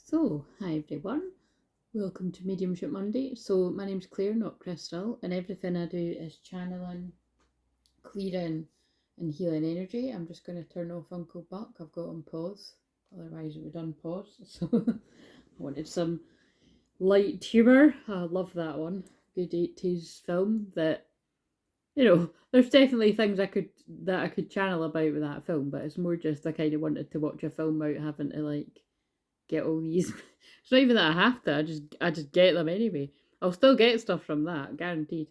So, hi everyone, welcome to Mediumship Monday. So, my name's Claire, not Crystal, and everything I do is channeling, clearing, and healing energy. I'm just going to turn off Uncle Buck, I've got on pause, otherwise it would unpause. So, I wanted some light humour. I love that one. Good 80s film that, there's definitely things I could channel about with that film, but it's more just I kind of wanted to watch a film without having to get all these. It's not even that I have to. I just get them anyway. I'll still get stuff from that, guaranteed.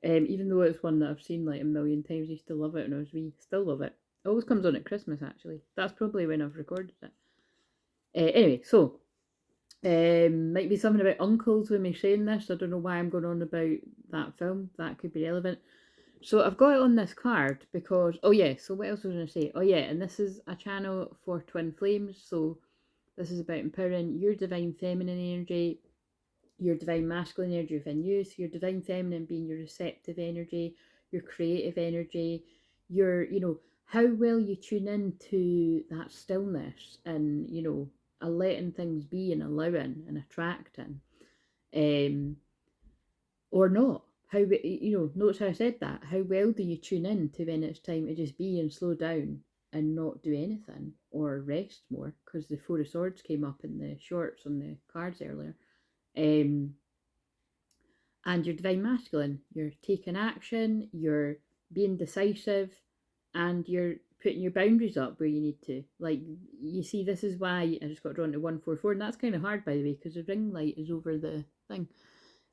Even though it's one that I've seen like a million times, I used to love it when I was wee. Still love it. It always comes on at Christmas, actually. That's probably when I've recorded it. Anyway, so might be something about uncles with me saying this. I don't know why I'm going on about that film. That could be relevant. So I've got it on this card because, oh yeah, so what else was I going to say? Oh yeah, and this is a channel for twin flames. So this is about empowering your divine feminine energy, your divine masculine energy within you. So your divine feminine being your receptive energy, your creative energy, your, how well you tune into that stillness and, letting things be and allowing and attracting. Or not. How, notice how I said that. How well do you tune in to when it's time to just be and slow down and not do anything or rest more? Because the Four of Swords came up in the shorts on the cards earlier. And your divine masculine, you're taking action, you're being decisive, and you're putting your boundaries up where you need to. Like, you see, this is why I just got drawn to 144, and that's kind of hard, by the way, because the ring light is over the thing.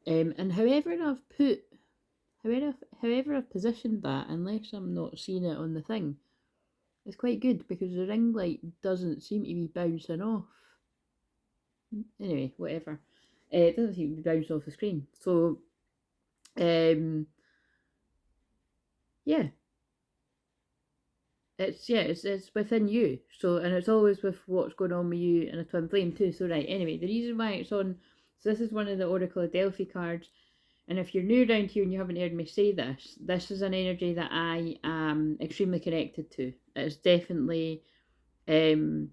And however I've positioned that, unless I'm not seeing it on the thing, it's quite good because the ring light doesn't seem to be bouncing off. Anyway, whatever. It doesn't seem to be bouncing off the screen. So, yeah. It's within you. So, and it's always with what's going on with you and a twin flame too. So, right, anyway, the reason why it's on, so this is one of the Oracle of Delphi cards. And if you're new around here and you haven't heard me say this, this is an energy that I am extremely connected to. It's definitely, when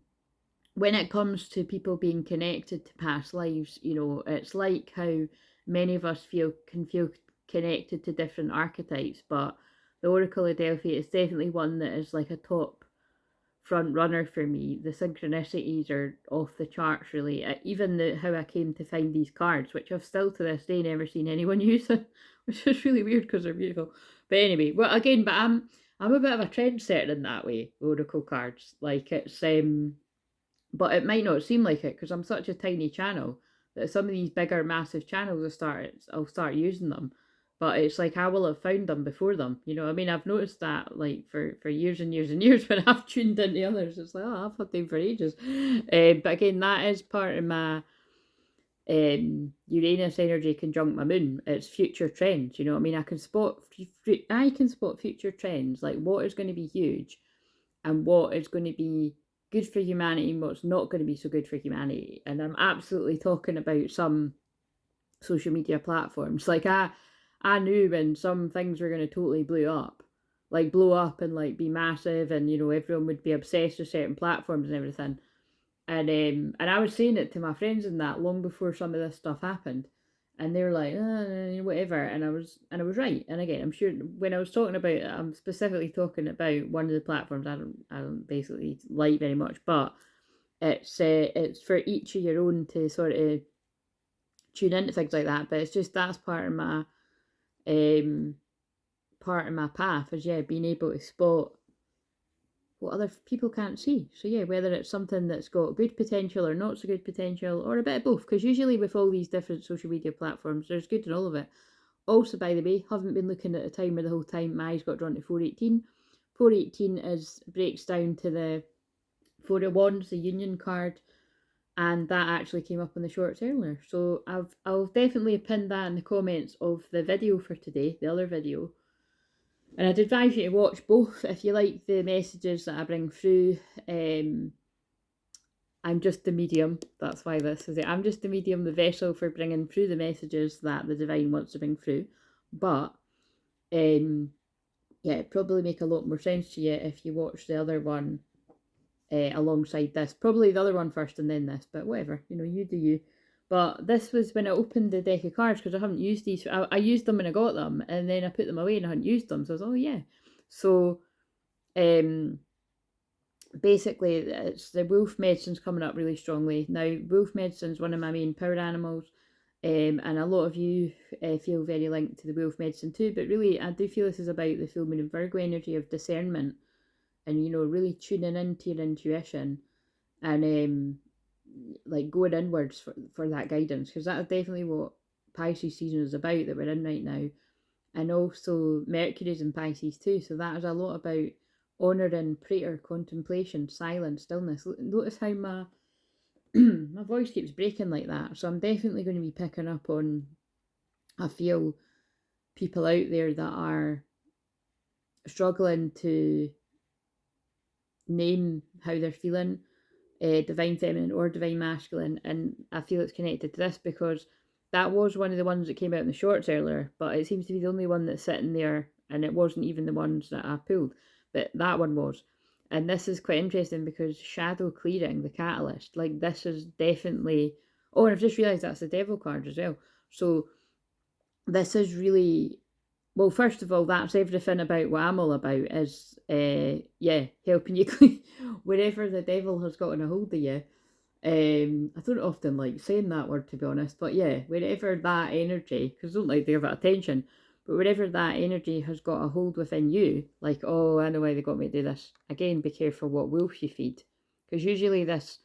it comes to people being connected to past lives, it's like how many of us can feel connected to different archetypes, but the Oracle of Delphi is definitely one that is like a top front runner for me. The synchronicities are off the charts, really. Even how I came to find these cards, which I've still to this day never seen anyone use, which is really weird because they're beautiful. But anyway, well, again, but I'm a bit of a trendsetter in that way. Oracle cards, like it's but it might not seem like it because I'm such a tiny channel that some of these bigger, massive channels I'll start using them. But it's like I will have found them before them. I mean, I've noticed that like for years and years and years when I've tuned into others. It's like, oh, I've had them for ages. But again, that is part of my Uranus energy conjunct my moon. It's future trends. I mean, I can spot future trends, like what is going to be huge and what is going to be good for humanity and what's not going to be so good for humanity. And I'm absolutely talking about some social media platforms. Like I knew when some things were going to totally blow up and like be massive, and everyone would be obsessed with certain platforms and everything. And I was saying it to my friends and that long before some of this stuff happened, and they were like, whatever, and I was right. And again, I'm sure when I was talking about it, I'm specifically talking about one of the platforms I don't basically like very much, but it's for each of your own to sort of tune into things like that. But it's just that's part of my path is being able to spot what other people can't see. So whether it's something that's got good potential or not so good potential, or a bit of both, because usually with all these different social media platforms, there's good in all of it. Also, by the way, haven't been looking at the timer the whole time. My eyes got drawn to 418. 418 breaks down to the Four of Wands, the Union card, and that actually came up in the shorts earlier. So I'll definitely pin that in the comments of the video for today, the other video. And I'd advise you to watch both if you like the messages that I bring through. I'm just the medium. That's why this is it. I'm just the medium, the vessel for bringing through the messages that the divine wants to bring through. But it'd probably make a lot more sense to you if you watch the other one alongside this. Probably the other one first and then this, but whatever, you know, you do you. But this was when I opened the deck of cards, because I haven't used these. I used them when I got them, and then I put them away and I hadn't used them. So I was, oh yeah. So basically, it's the wolf medicine's coming up really strongly. Now, wolf medicine's one of my main power animals, and a lot of you feel very linked to the wolf medicine too, but really I do feel this is about the full moon and Virgo energy of discernment, and, you know, really tuning into your intuition, and like going inwards for that guidance, because that's definitely what Pisces season is about that we're in right now. And also Mercury's in Pisces too, so that is a lot about honouring prayer, contemplation, silence, stillness. Notice how my my voice keeps breaking like that, so I'm definitely going to be picking up on, I feel, people out there that are struggling to name how they're feeling, divine feminine or divine masculine, and I feel it's connected to this because that was one of the ones that came out in the shorts earlier, but it seems to be the only one that's sitting there, and it wasn't even the ones that I pulled, but that one was. And this is quite interesting because shadow clearing, the catalyst, like this is definitely, oh, and I've just realised that's the devil card as well. So this is really, well, first of all, that's everything about what I'm all about, is, yeah, helping you clean wherever the devil has gotten a hold of you. I don't often like saying that word, to be honest, but yeah, wherever that energy, because I don't like to give it attention, but wherever that energy has got a hold within you, like, oh, I know why they got me to do this. Again, be careful what wolf you feed, because usually this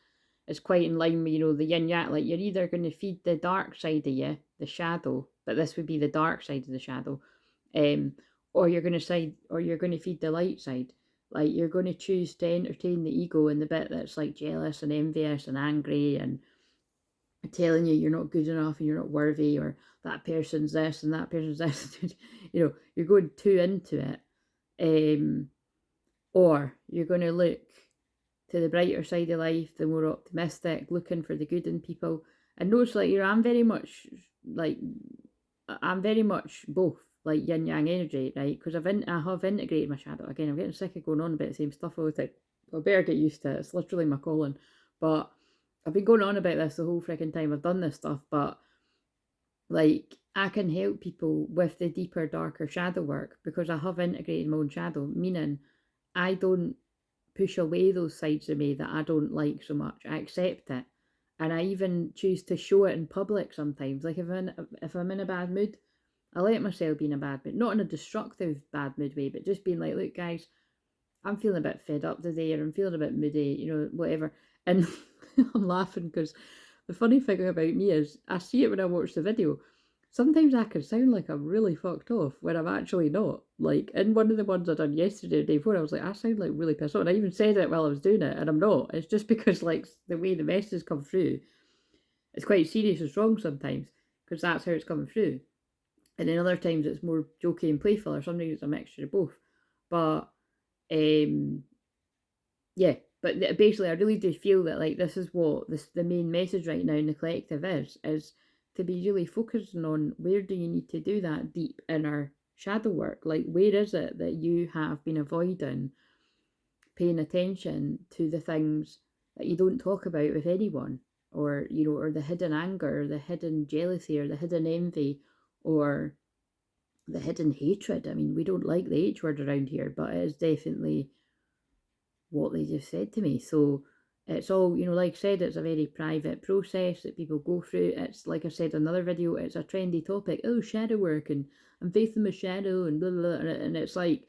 is quite in line with, you know, the yin yang. Like, you're either going to feed the dark side of you, the shadow, but this would be the dark side of the shadow, or you're going to feed the light side. Like, you're going to choose to entertain the ego and the bit that's like jealous and envious and angry and telling you you're not good enough and you're not worthy, or that person's this and that person's this. You know, you're going too into it. Or you're going to look to the brighter side of life, the more optimistic, looking for the good in people. And notice, like, you know, I'm very much both, like yin yang energy, right? Because I have integrated my shadow. Again, I'm getting sick of going on about the same stuff all the time. I better get used to it. It's literally my calling. But I've been going on about this the whole freaking time I've done this stuff. But like, I can help people with the deeper, darker shadow work because I have integrated my own shadow, meaning I don't push away those sides of me that I don't like so much. I accept it. And I even choose to show it in public sometimes. Like, if I'm in a bad mood, I let myself be in a bad mood. Not in a destructive bad mood way, but just being like, look guys, I'm feeling a bit fed up today, or I'm feeling a bit moody, you know, whatever. And I'm laughing because the funny thing about me is I see it when I watch the video. Sometimes I can sound like I'm really fucked off when I'm actually not. Like, in one of the ones I done yesterday or the day before, I was like, I sound like really pissed off. And I even said it while I was doing it, and I'm not. It's just because, like, the way the messages come through, it's quite serious and strong sometimes, because that's how it's coming through. And then other times it's more jokey and playful, or sometimes it's a mixture of both. But, yeah, but basically I really do feel that, like, this is what the main message right now in the collective is to be really focusing on where do you need to do that deep inner shadow work. Like, where is it that you have been avoiding paying attention to the things that you don't talk about with anyone, or, you know, or the hidden anger, or the hidden jealousy, or the hidden envy, or the hidden hatred. I mean, we don't like the H word around here, but it is definitely what they just said to me. So it's all, you know, like I said, it's a very private process that people go through. It's, like I said in another video, it's a trendy topic. Oh, shadow work, and I'm facing my shadow, and blah, blah, blah. And it's like,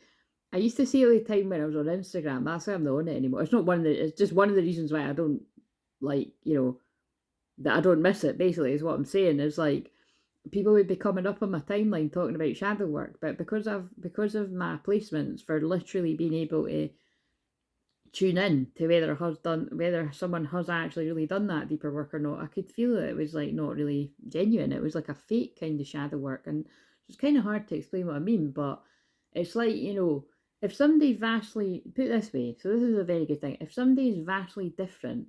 I used to see it all the time when I was on Instagram. That's why I'm not on it anymore. It's not one of the, it's just one of the reasons why I don't, like, you know, that I don't miss it, basically, is what I'm saying. Is like, people would be coming up on my timeline talking about shadow work, but because of my placements for literally being able to tune in to whether someone has actually really done that deeper work or not, I could feel that it was, like, not really genuine. It was like a fake kind of shadow work, and it's kind of hard to explain what I mean. But it's like, you know, if somebody's vastly, put it this way, so this is a very good thing, if somebody's vastly different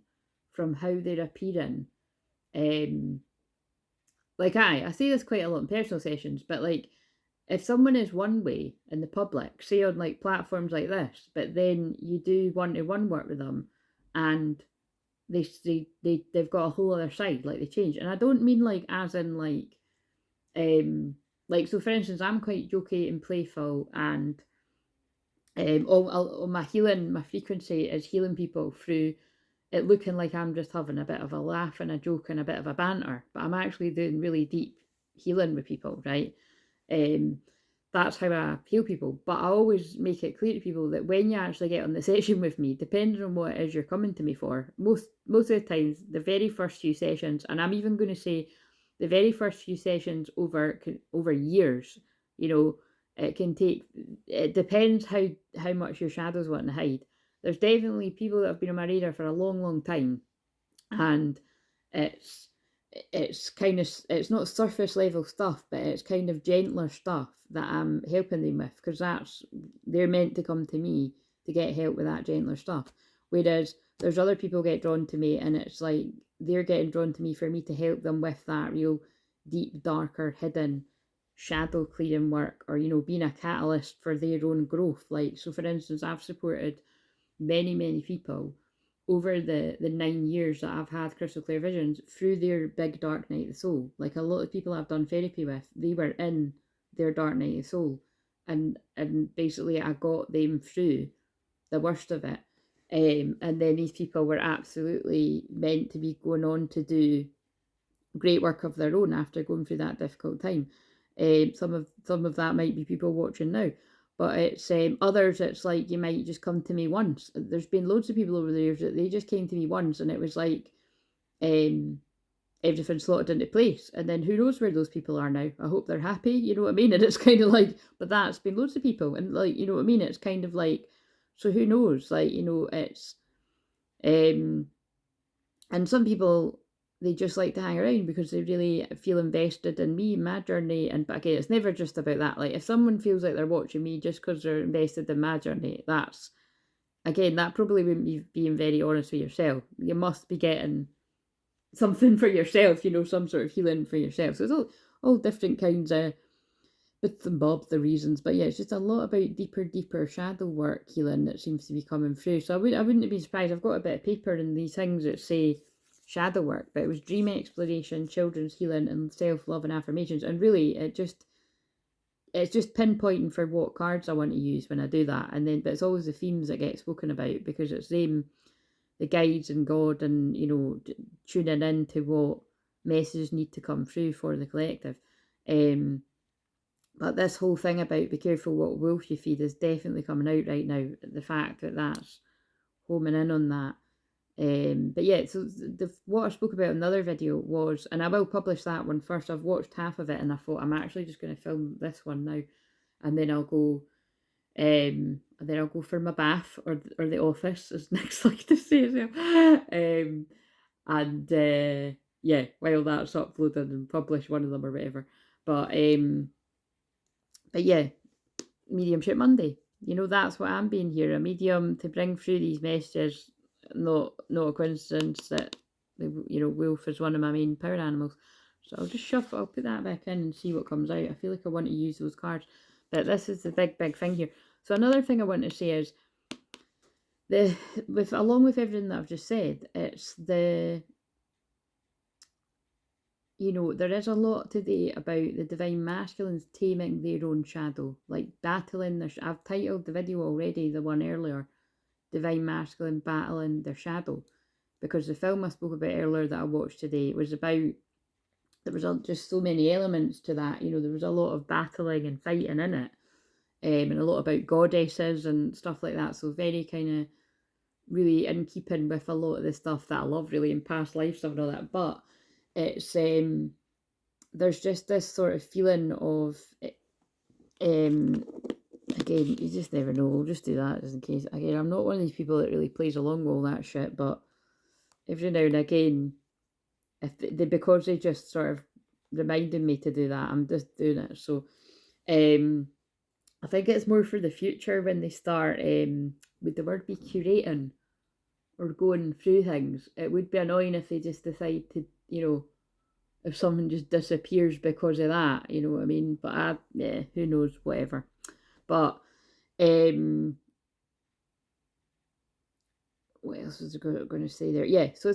from how they're appearing, like, I say this quite a lot in personal sessions, but, like, if someone is one way in the public, say on, like, platforms like this, but then you do one-to-one work with them, and they've got a whole other side, like they change. And I don't mean like as in like so for instance, I'm quite jokey and playful, and all my healing, my frequency is healing people through it looking like I'm just having a bit of a laugh and a joke and a bit of a banter, but I'm actually doing really deep healing with people, right? Um, that's how I heal people. But I always make it clear to people that when you actually get on the session with me, depending on what it is you're coming to me for, most of the times, the very first few sessions, and I'm even going to say the very first few sessions over years, you know, it can take. It depends how much your shadows want to hide. There's definitely people that have been on my radar for a long, long time, and it's it's kind of it's not surface level stuff, but it's kind of gentler stuff that I'm helping them with, because that's they're meant to come to me to get help with that gentler stuff. Whereas there's other people get drawn to me, and it's like they're getting drawn to me for me to help them with that real deep, darker, hidden shadow clearing work, or being a catalyst for their own growth. Like, so for instance, I've supported many people over the 9 years that I've had crystal clear visions through their big dark night of the soul. Like, a lot of people I've done therapy with, they were in their dark night of the soul, and basically I got them through the worst of it. And then these people were absolutely meant to be going on to do great work of their own after going through that difficult time. Some of that might be people watching now, but it's others. It's like you might just come to me once. There's been loads of people over the years that they just came to me once, and it was like everything slotted into place. And then who knows where those people are now? I hope they're happy. You know what I mean? And it's kind of like, but that's been loads of people, and like, you know what I mean? It's kind of like, so who knows? Like, it's and some people, they just like to hang around because they really feel invested in me, my journey. And but again, it's never just about that. Like, if someone feels like they're watching me just because they're invested in my journey, that's, again, that probably wouldn't be being very honest with yourself. You must be getting something for yourself, some sort of healing for yourself. So it's all different kinds of bits and bobs, the reasons. But yeah, it's just a lot about deeper shadow work healing that seems to be coming through. So I wouldn't be surprised. I've got a bit of paper and these things that say shadow work, but it was dream exploration, children's healing, and self-love and affirmations. And really, it's just pinpointing for what cards I want to use when I do that. And then, but it's always the themes that get spoken about, because it's them, the guides and God, and tuning in to what messages need to come through for the collective. But this whole thing about be careful what wolf you feed is definitely coming out right now. The fact that that's homing in on that. But yeah, so what I spoke about in the other video was, and I will publish that one first. I've watched half of it, and I thought I'm actually just going to film this one now, and then I'll go for my bath or the office, as Nick's like to say as well. Yeah, while that's uploaded and published, one of them or whatever. But yeah, Mediumship Monday. That's what I'm being here, a medium to bring through these messages. Not a coincidence that wolf is one of my main power animals. So I'll just shuffle. I'll put that back in and see what comes out. I feel like I want to use those cards, but this is the big thing here. So another thing I want to say is along with everything that I've just said, it's there is a lot today about the divine masculines taming their own shadow, like battling their. I've titled the video already, the one earlier, Divine Masculine Battling Their Shadow, because the film I spoke about earlier that I watched today was about, there was just so many elements to that. There was a lot of battling and fighting in it, and a lot about goddesses and stuff like that. So very kind of really in keeping with a lot of the stuff that I love, really, in past life stuff and all that. But it's there's just this sort of feeling of again, you just never know. We'll just do that just in case. Again, I'm not one of these people that really plays along with all that shit, but every now and again, because they just sort of reminded me to do that, I'm just doing it. So I think it's more for the future when they start would the word be curating or going through things. It would be annoying if they just decide to, if someone just disappears because of that, you know what I mean? But who knows, whatever. But what else was I going to say there? Yeah, so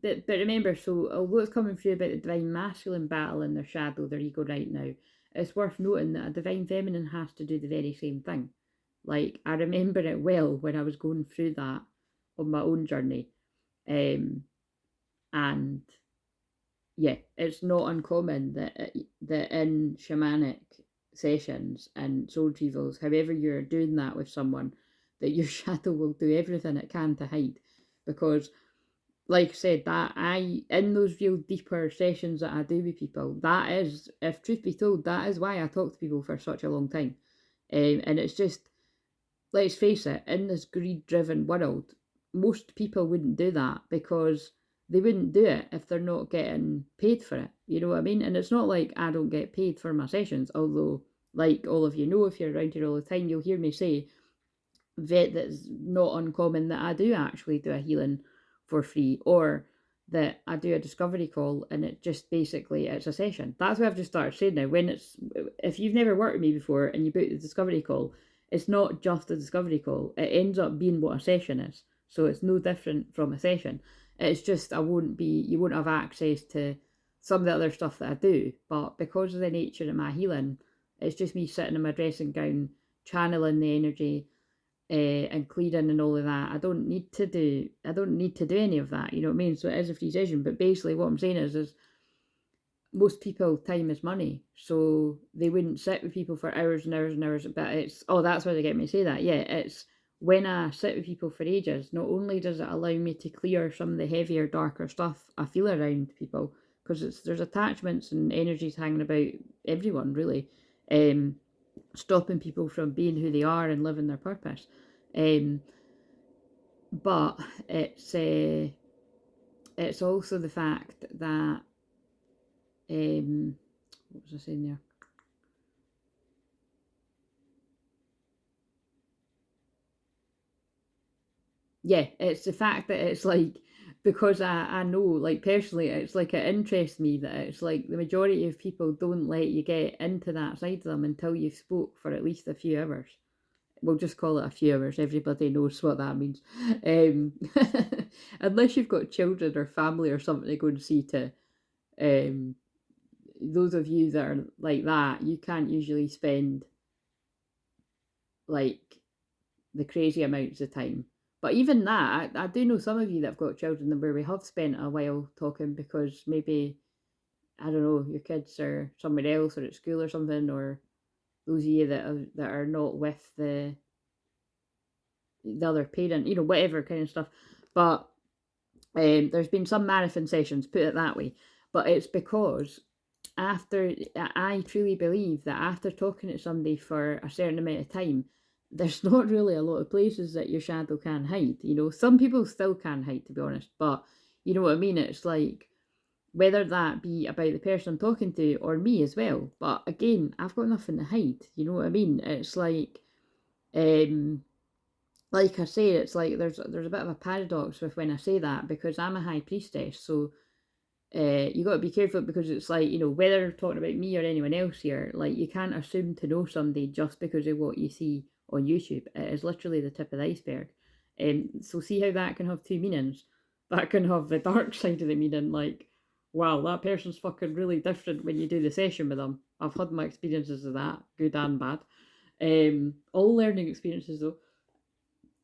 but remember, so although it's coming through about the divine masculine battle in their shadow, their ego right now, it's worth noting that a divine feminine has to do the very same thing. Like, I remember it well when I was going through that on my own journey. And yeah, it's not uncommon that in shamanic sessions and soul retrievals, however you're doing that with someone, that your shadow will do everything it can to hide. Because, like I said, that in those real deeper sessions that I do with people, that is, if truth be told, that is why I talk to people for such a long time. And it's just, let's face it, in this greed-driven world, most people wouldn't do that because they wouldn't do it if they're not getting paid for it. You know what I mean? And it's not like I don't get paid for my sessions, although, like all of you know, if you're around here all the time, you'll hear me say that it's not uncommon that I do actually do a healing for free, or that I do a discovery call and it just basically it's a session. That's what I've just started saying now. If you've never worked with me before and you book the discovery call, it's not just a discovery call. It ends up being what a session is. So it's no different from a session. It's just you won't have access to some of the other stuff that I do. But because of the nature of my healing, it's just me sitting in my dressing gown, channeling the energy, and clearing and all of that. I don't need to do any of that, you know what I mean? So it is a free session. But basically what I'm saying is most people, time is money, so they wouldn't sit with people for hours and hours and hours. But that's why they get me to say that. Yeah, it's when I sit with people for ages, not only does it allow me to clear some of the heavier, darker stuff I feel around people, because there's attachments and energies hanging about everyone, really, stopping people from being who they are and living their purpose. But it's also the fact that what was I saying there? Yeah, it's the fact that it's like, because I know, like, personally, it's like it interests me that it's like the majority of people don't let you get into that side of them until you've spoke for at least a few hours. We'll just call it a few hours. Everybody knows what that means. Unless you've got children or family or something to go and see to. Those of you that are like that, you can't usually spend like the crazy amounts of time. But even that, I do know some of you that have got children where we have spent a while talking because maybe, I don't know, your kids are somewhere else or at school or something, or those of you that are not with the other parent, you know, whatever kind of stuff. But there's been some marathon sessions, put it that way. But it's because I truly believe that after talking to somebody for a certain amount of time, there's not really a lot of places that your shadow can hide. You know, some people still can hide, to be honest, but you know what I mean? It's like, whether that be about the person I'm talking to or me as well. But again, I've got nothing to hide. You know what I mean? It's like I say, it's like there's a bit of a paradox with when I say that, because I'm a high priestess, so you got to be careful, because it's like, you know, whether you're talking about me or anyone else here, like, you can't assume to know somebody just because of what you see on YouTube. It is literally the tip of the iceberg. So see how that can have two meanings. That can have the dark side of the meaning, like, wow, that person's fucking really different when you do the session with them. I've had my experiences of that, good and bad. All learning experiences though.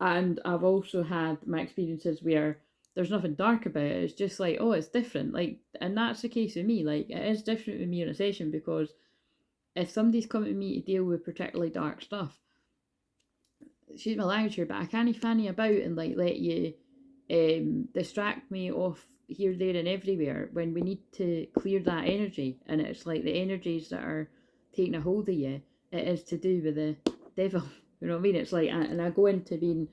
And I've also had my experiences where there's nothing dark about it. It's just like, oh, it's different. Like, and that's the case with me. Like, it is different with me in a session, because if somebody's coming to me to deal with particularly dark stuff, excuse my language here, but I can't fanny about and like let you distract me off here, there, and everywhere when we need to clear that energy. And it's like the energies that are taking a hold of you, it is to do with the devil. You know what I mean? It's like, and I go into being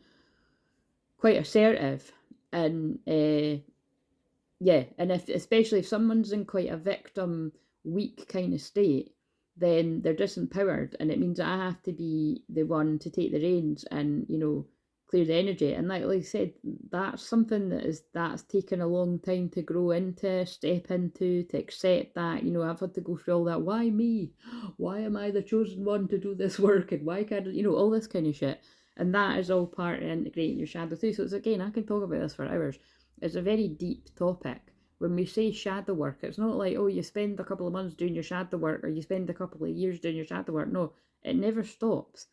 quite assertive, and yeah, and especially if someone's in quite a victim, weak kind of state, then they're disempowered, and it means that I have to be the one to take the reins and, you know, clear the energy. And like I said, that's something that's taken a long time to grow into, step into, to accept that, you know, I've had to go through all that. Why me? Why am I the chosen one to do this work? And why can't, you know, all this kind of shit. And that is all part of integrating your shadow too. So it's, again, I can talk about this for hours. It's a very deep topic. When we say shadow work, it's not like, oh, you spend a couple of months doing your shadow work, or you spend a couple of years doing your shadow work. No, it never stops.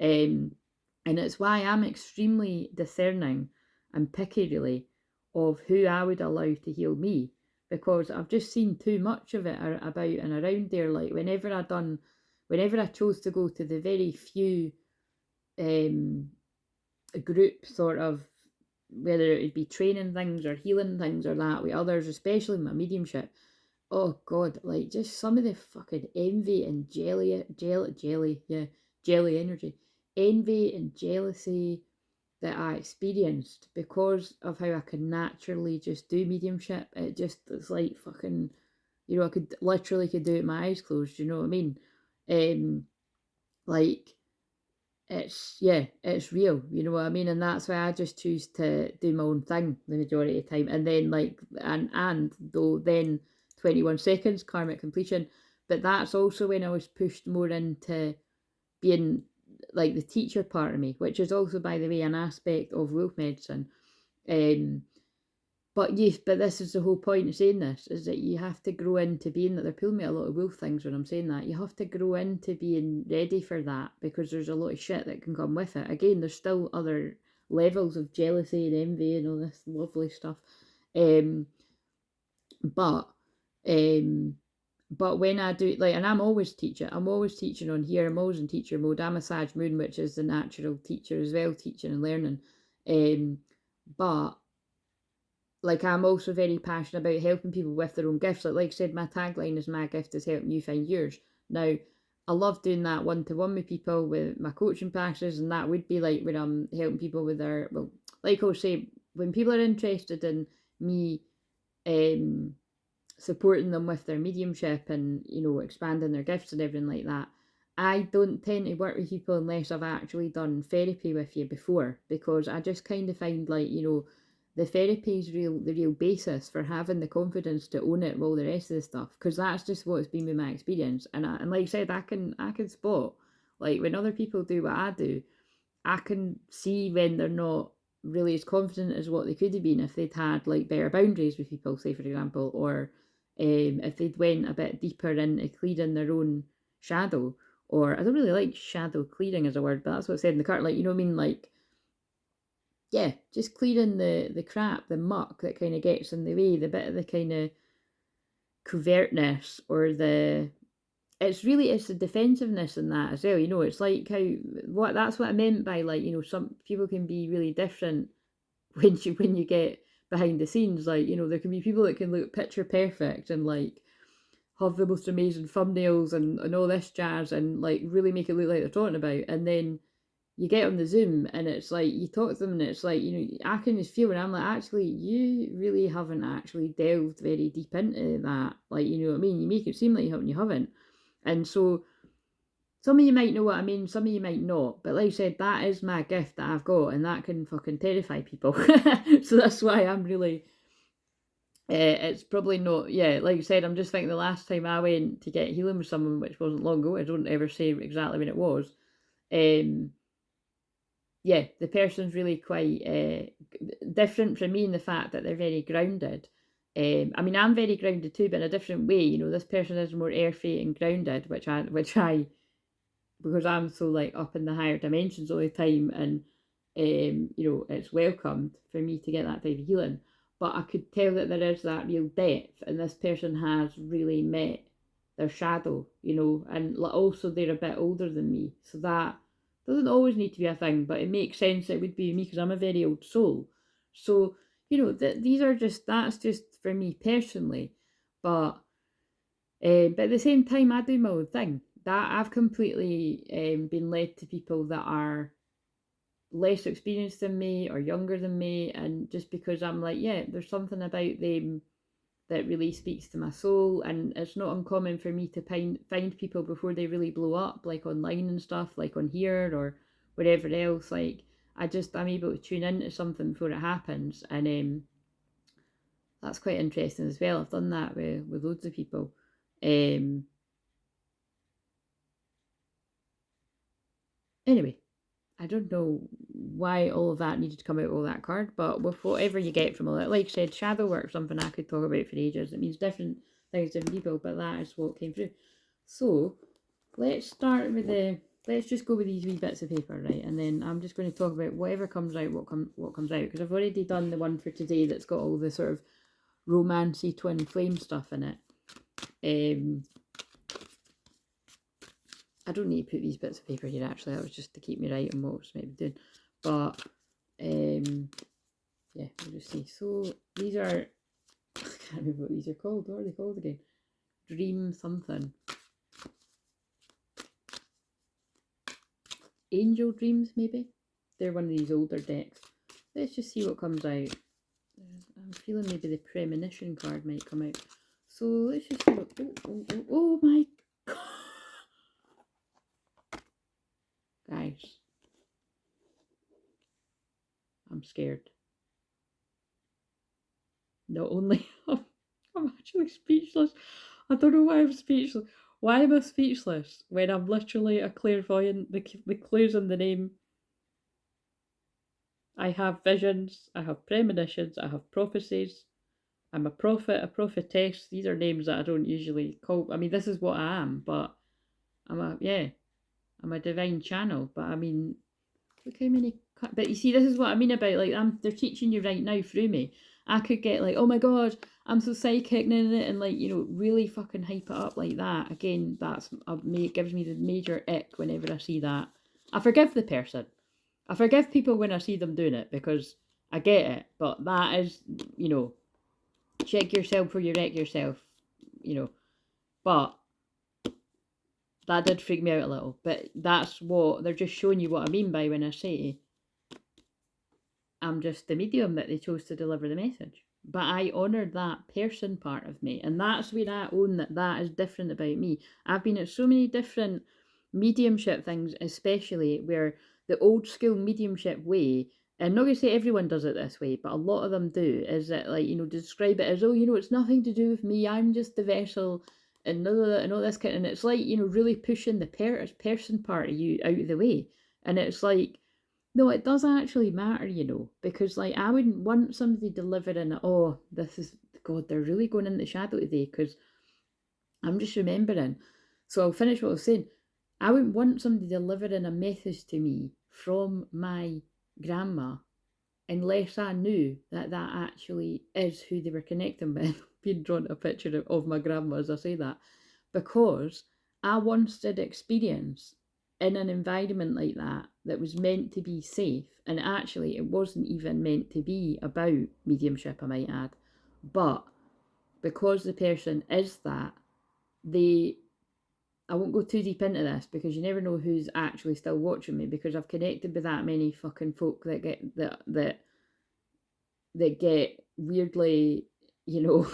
And it's why I'm extremely discerning and picky, really, of who I would allow to heal me, because I've just seen too much of it about and around there. Like whenever I chose to go to the very few group sort of, whether it would be training things or healing things or that with others, especially my mediumship, oh god, like just some of the fucking envy and jelly energy, envy and jealousy that I experienced because of how I could naturally just do mediumship. It's like fucking, you know, I could literally do it with my eyes closed, you know what I mean? Like it's real, you know what I mean? And that's why I just choose to do my own thing the majority of the time. And then like and though then 21 seconds karmic completion, but that's also when I was pushed more into being like the teacher part of me, which is also, by the way, an aspect of wolf medicine. But this is the whole point of saying this, is that you have to grow into being that. They're pulling me a lot of wolf things when I'm saying that. You have to grow into being ready for that, because there's a lot of shit that can come with it. Again, there's still other levels of jealousy and envy and all this lovely stuff. But when I do, like, and I'm always teaching on here. I'm always in teacher mode. I'm a Sag Moon, which is the natural teacher as well, teaching and learning. But like, I'm also very passionate about helping people with their own gifts. Like I said, my tagline is, my gift is helping you find yours. Now, I love doing that one-to-one with people with my coaching practices, and that would be like when I'm helping people with their, well, like I'll say, when people are interested in me supporting them with their mediumship and, you know, expanding their gifts and everything like that, I don't tend to work with people unless I've actually done therapy with you before, because I just kind of find, like, you know, the therapy is the real basis for having the confidence to own it with all the rest of the stuff, because that's just what it's been with my experience. And like I said, I can spot, like, when other people do what I do, I can see when they're not really as confident as what they could have been if they'd had like better boundaries with people, say for example, or if they'd went a bit deeper into clearing their own shadow. Or I don't really like shadow clearing as a word, but that's what it said in the card. Like, you know what I mean? Like, yeah, just clearing the crap, the muck that kind of gets in the way, the bit of the kind of covertness, or it's the defensiveness in that as well. You know, it's like that's what I meant by, like, you know, some people can be really different when you get behind the scenes. Like, you know, there can be people that can look picture perfect and like have the most amazing thumbnails and all this jazz, and like really make it look like they're talking about, and then you get on the Zoom and it's like you talk to them and it's like, you know, I can just feel, and I'm like, actually, you really haven't actually delved very deep into that. Like, you know what I mean? You make it seem like you haven't. And so some of you might know what I mean, some of you might not. But like I said, that is my gift that I've got, and that can fucking terrify people. So that's why I'm really, it's probably not, like I said, I'm just thinking the last time I went to get healing with someone, which wasn't long ago, I don't ever say exactly when it was, the person's really quite different from me in the fact that they're very grounded. I mean, I'm very grounded too, but in a different way. You know, this person is more earthy and grounded, which I, because I'm so like up in the higher dimensions all the time, and you know, it's welcomed for me to get that type of healing. But I could tell that there is that real depth, and this person has really met their shadow, you know, and also they're a bit older than me, so that doesn't always need to be a thing, but it makes sense it would be me because I'm a very old soul. So, you know, that's just for me personally. But at the same time, I do my own thing. That I've completely been led to people that are less experienced than me or younger than me, and just because I'm like, yeah, there's something about them that really speaks to my soul, and it's not uncommon for me to find people before they really blow up, like online and stuff, like on here or wherever else. Like, I'm able to tune into something before it happens, and that's quite interesting as well. I've done that with loads of people. Anyway, I don't know why all of that needed to come out of that card, but with whatever you get from all that, like I said, shadow work, something I could talk about for ages. It means different things to different people, but that is what came through. So let's start with let's just go with these wee bits of paper, right? And then I'm just going to talk about whatever comes out, what comes out, because I've already done the one for today that's got all the sort of romancy twin flame stuff in it. I don't need to put these bits of paper here, actually. That was just to keep me right on what I was maybe doing. But, yeah, we'll just see. So, these are, I can't remember what these are called. What are they called again? Dream something. Angel Dreams, maybe? They're one of these older decks. Let's just see what comes out. I'm feeling maybe the premonition card might come out. So, let's just see what... Oh my God! Guys, I'm scared. Not only I'm actually speechless. I don't know why I'm speechless. Why am I speechless when I'm literally a clairvoyant? The clues in the name. I have visions, I have premonitions, I have prophecies. I'm a prophet, a prophetess. These are names that I don't usually call. I mean, this is what I am, but I'm a divine channel. But I mean, look how many. But you see, this is what I mean about like they're teaching you right now through me. I could get like, oh my God, I'm so psychic and like, you know, really fucking hype it up like that. Again, it gives me the major ick whenever I see that. I forgive the person. I forgive people when I see them doing it because I get it. But that is, you know, check yourself before you wreck yourself, you know. But that did freak me out a little. But that's what, they're just showing you what I mean by when I say I'm just the medium that they chose to deliver the message. But I honoured that person part of me. And that's where I own that is different about me. I've been at so many different mediumship things, especially where the old school mediumship way, and I'm not going to say everyone does it this way, but a lot of them do, is that like, you know, describe it as, oh, you know, it's nothing to do with me, I'm just the vessel, and all this kind of, and it's like, you know, really pushing the person part of you out of the way. And it's like, no, it does actually matter, you know, because like I wouldn't want somebody delivering, oh, this is, God, they're really going in the shadow today, because I'm just remembering. So I'll finish what I was saying. I wouldn't want somebody delivering a message to me from my grandma unless I knew that that actually is who they were connecting with. Being drawn a picture of my grandma as I say that, because I once did experience in an environment like that was meant to be safe, and actually it wasn't even meant to be about mediumship, I might add, but because the person is that, I won't go too deep into this because you never know who's actually still watching me, because I've connected with that many fucking folk that get that get weirdly, you know,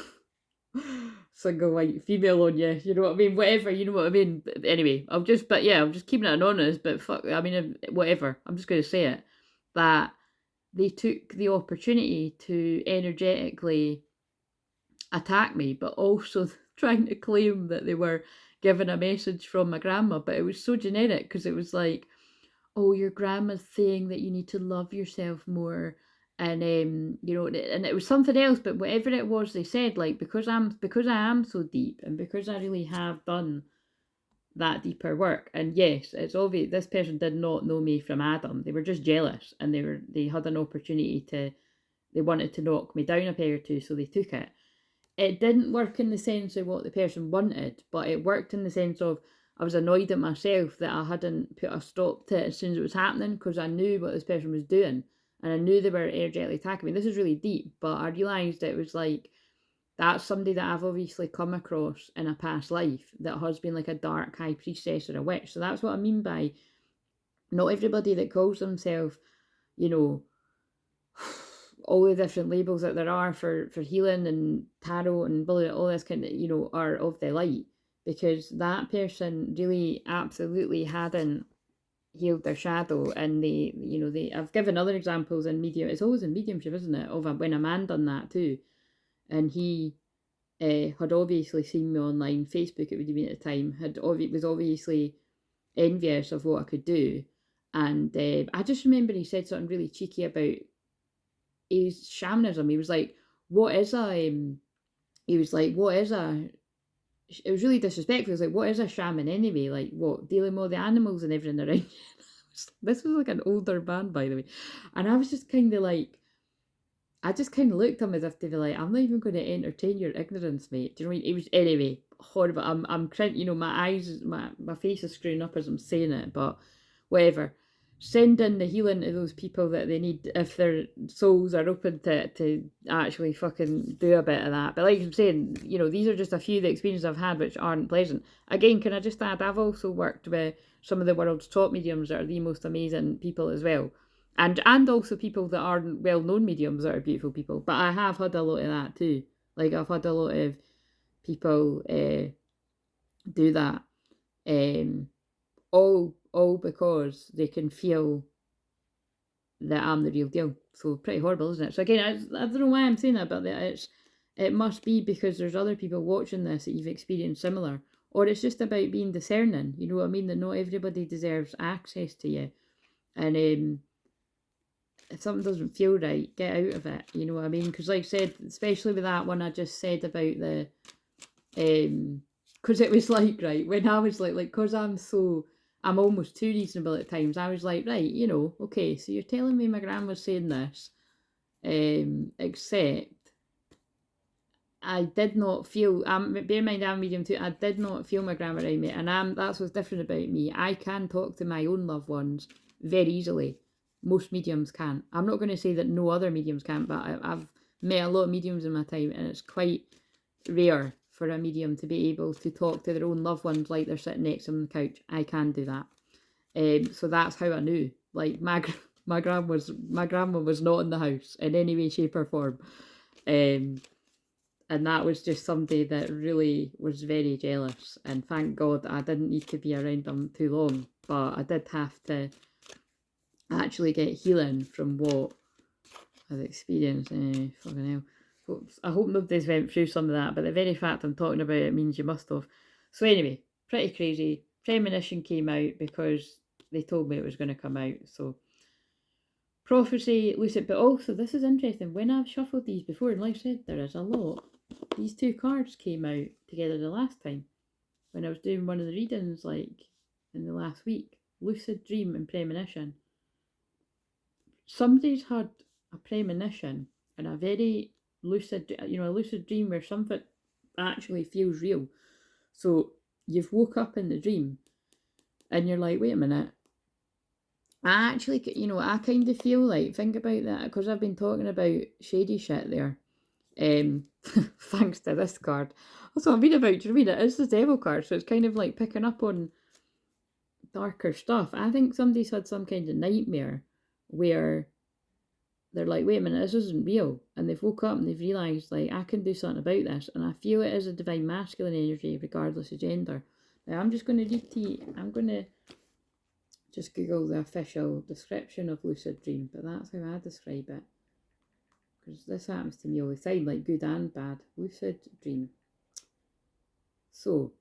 single white female on you, you know what I mean? Whatever, you know what I mean? But anyway, I'm just keeping it anonymous, but fuck, I mean, whatever. I'm just going to say it, that they took the opportunity to energetically attack me, but also trying to claim that they were given a message from my grandma. But it was so generic because it was like, oh, your grandma's saying that you need to love yourself more, and you know, and it was something else, but whatever it was they said, like, because I am so deep, and because I really have done that deeper work, and yes, it's obvious this person did not know me from Adam. They were just jealous, and they had an opportunity they wanted to knock me down a peg or two, so they took it. It didn't work in the sense of what the person wanted, but it worked in the sense of I was annoyed at myself that I hadn't put a stop to it as soon as it was happening, because I knew what this person was doing, and I knew they were energetically attacking me. This is really deep, but I realised it was like, that's somebody that I've obviously come across in a past life that has been like a dark high priestess or a witch. So that's what I mean by not everybody that calls themselves, you know, all the different labels that there are for healing and tarot and all this kind of, you know, are of the light, because that person really absolutely hadn't healed their shadow, and I've given other examples in medium. It's always in mediumship, isn't it, of when a man done that too, and he had obviously seen me online, Facebook it would have been at the time, was obviously envious of what I could do, And I just remember he said something really cheeky about his shamanism. He was like, what is a, he was like, what is a, it was really disrespectful. He was like, what is a shaman anyway? Like, what, dealing with all the animals and everything around? This was like an older man, by the way. And I was just kind of like, I just kind of looked at him as if to be like, I'm not even going to entertain your ignorance, mate. Do you know what I mean? It was, anyway, horrible. I'm crying, you know, my eyes, my face is screwing up as I'm saying it, but whatever. Send in the healing to those people that they need if their souls are open to actually fucking do a bit of that. But like I'm saying, you know, these are just a few of the experiences I've had which aren't pleasant. Again, can I just add, I've also worked with some of the world's top mediums that are the most amazing people as well. And also people that aren't well-known mediums that are beautiful people. But I have had a lot of that too. Like, I've had a lot of people do that. All because they can feel that I'm the real deal. So pretty horrible, isn't it? So again, I don't know why I'm saying that, but it must be because there's other people watching this that you've experienced similar. Or it's just about being discerning. You know what I mean? That not everybody deserves access to you. And if something doesn't feel right, get out of it. You know what I mean? Because like I said, especially with that one I just said about the, because it was like, right, when I was like, because I'm almost too reasonable at times, I was like, right, you know, okay, so you're telling me my grandma's saying this, except I did not feel, bear in mind I'm medium too, I did not feel my grandma around me, and that's what's different about me. I can talk to my own loved ones very easily. Most mediums can't. I'm not going to say that no other mediums can't, but I've met a lot of mediums in my time, and it's quite rare for a medium to be able to talk to their own loved ones like they're sitting next to them on the couch. I can do that. So that's how I knew. Like, my grandma was not in the house in any way, shape or form. And that was just somebody that really was very jealous. And thank God I didn't need to be around them too long. But I did have to actually get healing from what I've experienced. Fucking hell. I hope nobody's went through some of that, but the very fact I'm talking about it means you must have. So anyway, pretty crazy. Premonition came out because they told me it was going to come out. So prophecy, lucid, but also this is interesting. When I've shuffled these before, and like I said, there is a lot. These two cards came out together the last time when I was doing one of the readings, like in the last week. Lucid dream and premonition. Somebody's had a premonition and a very lucid, a lucid dream where something actually feels real. So you've woke up in the dream and you're like, wait a minute. I actually, I kind of feel like, think about that, because I've been talking about shady shit there. Thanks to this card. Also, I'm reading about, it is the devil card, so it's kind of like picking up on darker stuff. I think somebody's had some kind of nightmare where they're like, wait a minute, this isn't real. And they've woke up and they've realised, like, I can do something about this. And I feel it is a divine masculine energy, regardless of gender. Now, I'm just going to I'm going to just Google the official description of lucid dream, but that's how I describe it. Because this happens to me all the time, like good and bad. Lucid dream. So,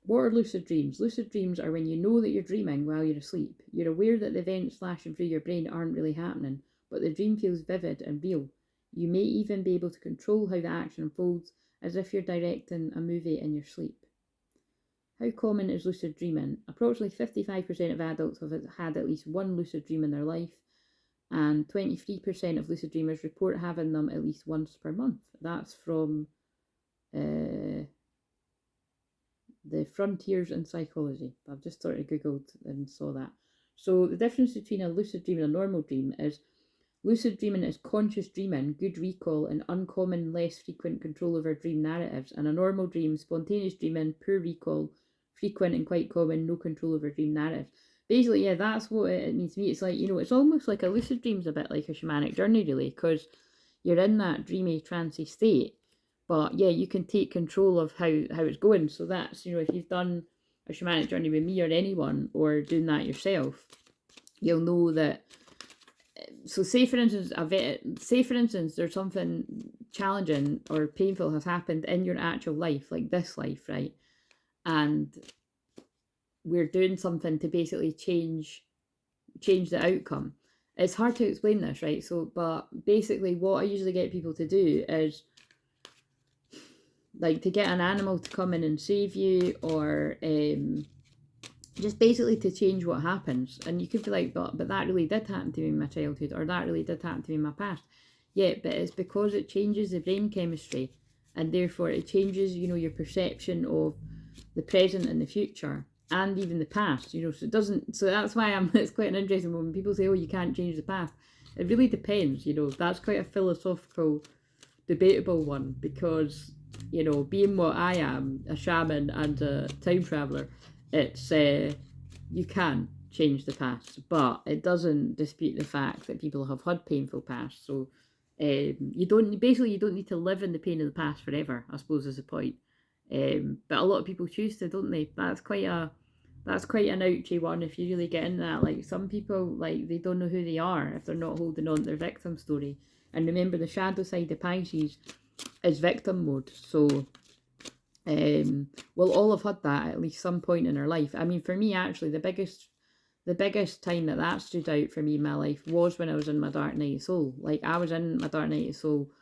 what are lucid dreams? Lucid dreams are when you know that you're dreaming while you're asleep. You're aware that the events flashing through your brain aren't really happening, but the dream feels vivid and real. You may even be able to control how the action unfolds, as if you're directing a movie in your sleep. How common is lucid dreaming? Approximately 55% of adults have had at least one lucid dream in their life, and 23% of lucid dreamers report having them at least once per month. That's from the Frontiers in Psychology. I've just sort of Googled and saw that. So the difference between a lucid dream and a normal dream is lucid dreaming is conscious dreaming, good recall, and uncommon, less frequent control over dream narratives. And a normal dream, spontaneous dreaming, poor recall, frequent and quite common, no control over dream narratives. Basically, yeah, that's what it means to me. It's like, it's almost like a lucid dream's a bit like a shamanic journey, really, because you're in that dreamy, trancey state. But yeah, you can take control of how it's going. So that's, if you've done a shamanic journey with me or anyone, or doing that yourself, you'll know that. So say for instance, there's something challenging or painful has happened in your actual life, like this life, right? And we're doing something to basically change change the outcome. It's hard to explain this, right? So, but basically what I usually get people to do is like to get an animal to come in and save you, or just basically to change what happens. And you could be like, but that really did happen to me in my childhood, or that really did happen to me in my past. Yeah, but it's because it changes the brain chemistry, and therefore it changes, you know, your perception of the present and the future, and even the past, you know. So it doesn't, so that's why it's quite an interesting one when people say, oh, you can't change the past. It really depends, you know. That's quite a philosophical, debatable one, because, you know, being what I am, a shaman and a time traveller, it's you can change the past, but it doesn't dispute the fact that people have had painful past. So you don't need to live in the pain of the past forever, I suppose, is the point. But a lot of people choose to, don't they? That's quite an ouchy one if you really get into that. Like, some people, like, they don't know who they are if they're not holding on to their victim story. And remember, the shadow side of Pisces is victim mode. So we'll all have had that at least some point in our life. I mean, for me, actually, the biggest time that stood out for me in my life was when I was in my dark night of soul. Like, I was in my dark night of soul,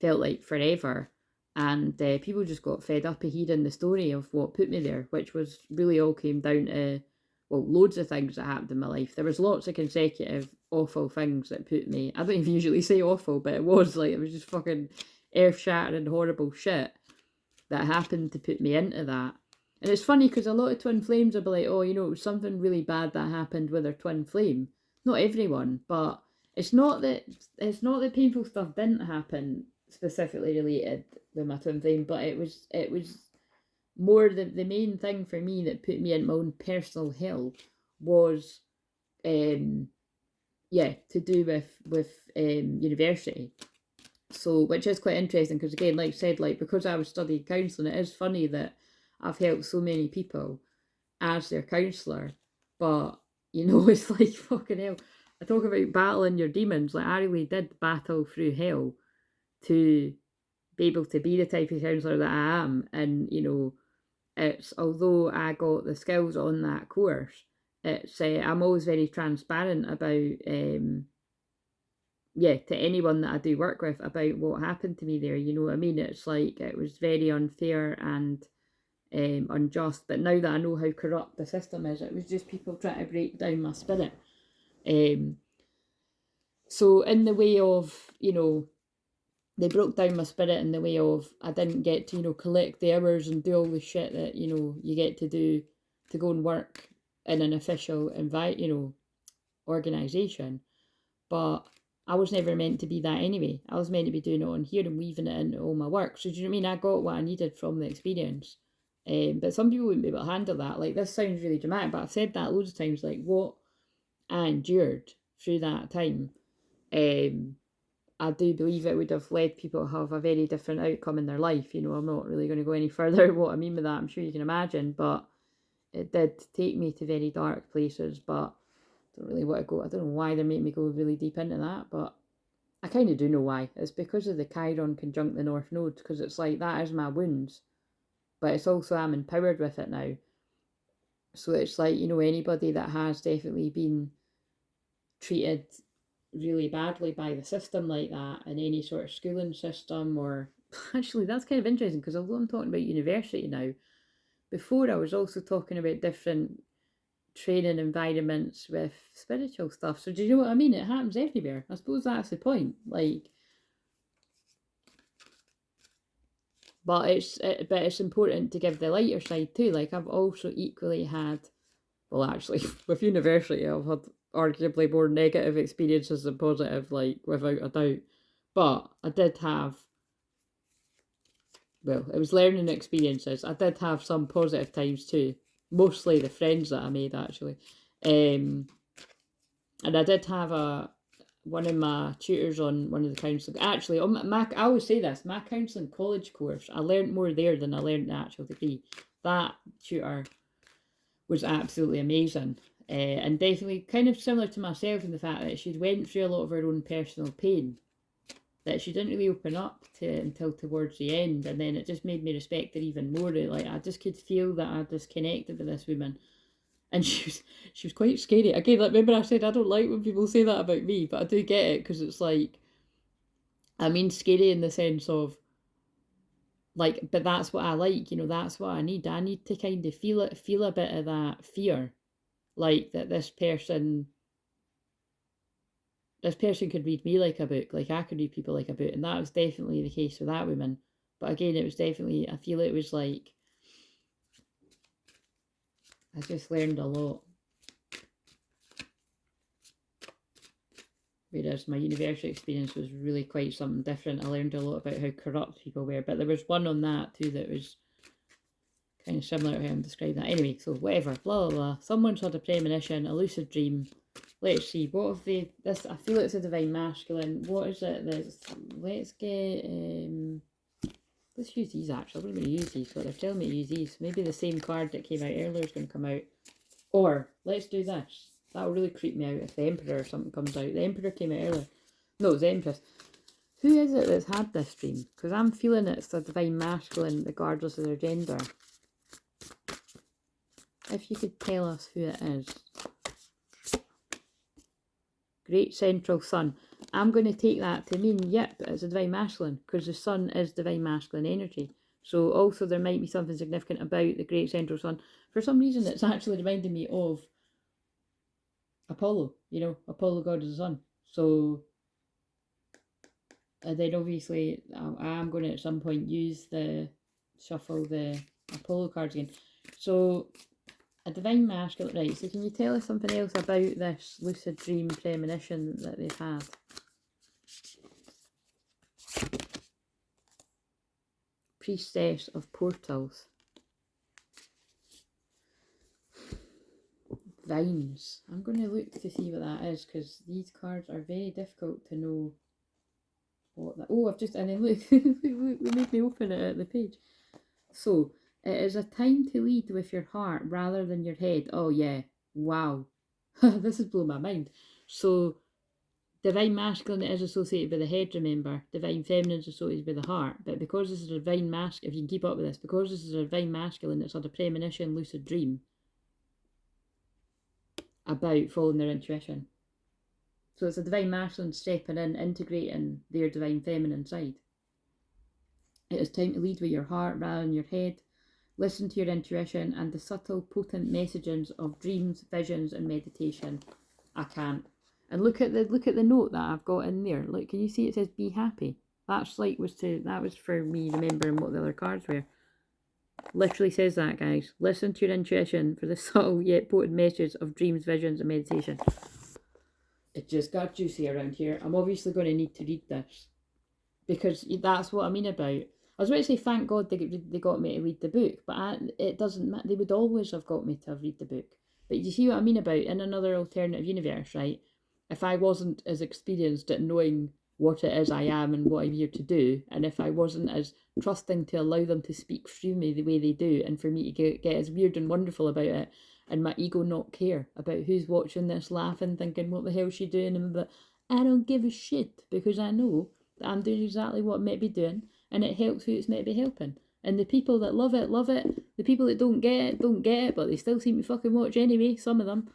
felt like forever, and people just got fed up of hearing the story of what put me there, which was really all came down to, well, loads of things that happened in my life. There was lots of consecutive awful things that put me, I don't even usually say awful, but it was just fucking earth-shattering horrible shit that happened to put me into that. And it's funny because a lot of twin flames will be like, oh, you know, it was something really bad that happened with their twin flame. Not everyone, but it's not that painful stuff didn't happen specifically related with my twin flame, but it was more the main thing for me that put me in my own personal hell was to do with university. So, which is quite interesting because, again, like I said, like, because I was studying counselling, it is funny that I've helped so many people as their counsellor. But, you know, it's like, fucking hell. I talk about battling your demons. Like, I really did battle through hell to be able to be the type of counsellor that I am. And, you know, it's, although I got the skills on that course, it's I'm always very transparent about to anyone that I do work with about what happened to me there. You know what I mean? It's like, it was very unfair and unjust. But now that I know how corrupt the system is, it was just people trying to break down my spirit. So in the way of, you know, they broke down my spirit in the way of, I didn't get to, you know, collect the hours and do all the shit that, you know, you get to do to go and work in an official organisation. But I was never meant to be that anyway. I was meant to be doing it on here and weaving it into all my work. So do you know what I mean? I got what I needed from the experience. But some people wouldn't be able to handle that. Like, this sounds really dramatic, but I've said that loads of times, like, what I endured through that time. I do believe it would have led people to have a very different outcome in their life. You know, I'm not really going to go any further what I mean with that. I'm sure you can imagine, but it did take me to very dark places. But I don't really want to go, I don't know why they make me go really deep into that, but I kind of do know why. It's because of the Chiron conjunct the North Node, because it's like, that is my wounds, but it's also, I'm empowered with it now. So it's like, you know, anybody that has definitely been treated really badly by the system like that, in any sort of schooling system, or actually, that's kind of interesting, because although I'm talking about university now, before I was also talking about different training environments with spiritual stuff. So do you know what I mean? It happens everywhere. I suppose that's the point. Like, but it's important to give the lighter side too. Like, I've also equally had, well, actually, with university, I've had arguably more negative experiences than positive, like, without a doubt. But I did have, well, it was learning experiences. I did have some positive times too. Mostly the friends that I made, actually. And I did have one of my tutors on one of the counselling. Actually, on my I always say this, my counselling college course, I learned more there than I learned the actual degree. That tutor was absolutely amazing. And definitely kind of similar to myself in the fact that she'd went through a lot of her own personal pain that she didn't really open up to until towards the end, and then it just made me respect her even more. Like, I just could feel that I disconnected with this woman, And she was quite scary. Again, like, remember I said I don't like when people say that about me, but I do get it, because it's like, I mean, scary in the sense of, like, but that's what I like, you know, that's what I need. I need to kind of feel a bit of that fear, like that this person could read me like a book, like I could read people like a book, and that was definitely the case with that woman. But again, it was definitely, I feel it was like, I just learned a lot. Whereas my university experience was really quite something different. I learned a lot about how corrupt people were, but there was one on that too that was kind of similar to how I'm describing that. Anyway, so whatever, blah, blah, blah. Someone's had a premonition, a lucid dream. Let's see, what have they, this, I feel it's a divine masculine. What is it? Let's get, let's use these actually. I'm going to use these, but they're telling me to use these. Maybe the same card that came out earlier is going to come out. Or, let's do this. That'll really creep me out if the Emperor or something comes out. The Emperor came out earlier. No, it's the Empress. Who is it that's had this dream? Because I'm feeling it's the divine masculine regardless of their gender. If you could tell us who it is. Great central sun. I'm going to take that to mean, yep, it's a divine masculine, because the sun is divine masculine energy. So also there might be something significant about the great central sun. For some reason it's actually reminding me of Apollo, you know, Apollo, god of the sun. So then obviously I'm going to at some point shuffle the Apollo cards again. So a divine masculine, right, so can you tell us something else about this lucid dream premonition that they've had? Priestess of portals. Vines. I'm going to look to see what that is, because these cards are very difficult to know what that... Oh, I've just... And then look, look, they made me open it at the page. So, it is a time to lead with your heart rather than your head. Oh, yeah. Wow. This is blowing my mind. So, divine masculine is associated with the head, remember. Divine feminine is associated with the heart. But because this is a divine masculine, if you can keep up with this, because this is a divine masculine, it's had a premonition, lucid dream about following their intuition. So it's a divine masculine stepping in, integrating their divine feminine side. It is time to lead with your heart rather than your head. Listen to your intuition and the subtle, potent messages of dreams, visions, and meditation. I can't. And look at the note that I've got in there. Look, can you see it says "Be happy"? That's like that was for me remembering what the other cards were. Literally says that, guys. Listen to your intuition for the subtle yet potent messages of dreams, visions, and meditation. It just got juicy around here. I'm obviously going to need to read this, because that's what I mean about... I was about to say, thank God they got me to read the book, but it doesn't matter. They would always have got me to have read the book. But you see what I mean about in another alternative universe, right? If I wasn't as experienced at knowing what it is I am and what I'm here to do, and if I wasn't as trusting to allow them to speak through me the way they do, and for me to get as weird and wonderful about it, and my ego not care about who's watching this, laughing, thinking, what the hell's she doing? And but I don't give a shit, because I know that I'm doing exactly what I'm meant to be doing, and it helps who it's meant to be helping. And the people that love it, love it. The people that don't get it, don't get it, but they still seem to fucking watch anyway, some of them.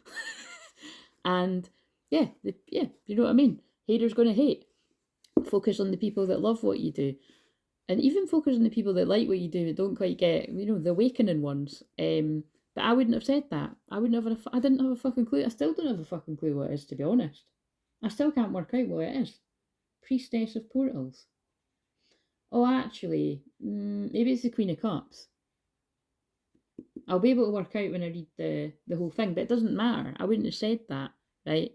And yeah, you know what I mean? Haters gonna hate. Focus on the people that love what you do. And even focus on the people that like what you do, that don't quite get, you know, the awakening ones. But I wouldn't have said that. I didn't have a fucking clue. I still don't have a fucking clue what it is, to be honest. I still can't work out what it is. Priestess of Portals. Oh, actually, maybe it's the Queen of Cups. I'll be able to work out when I read the whole thing, but it doesn't matter. I wouldn't have said that, right?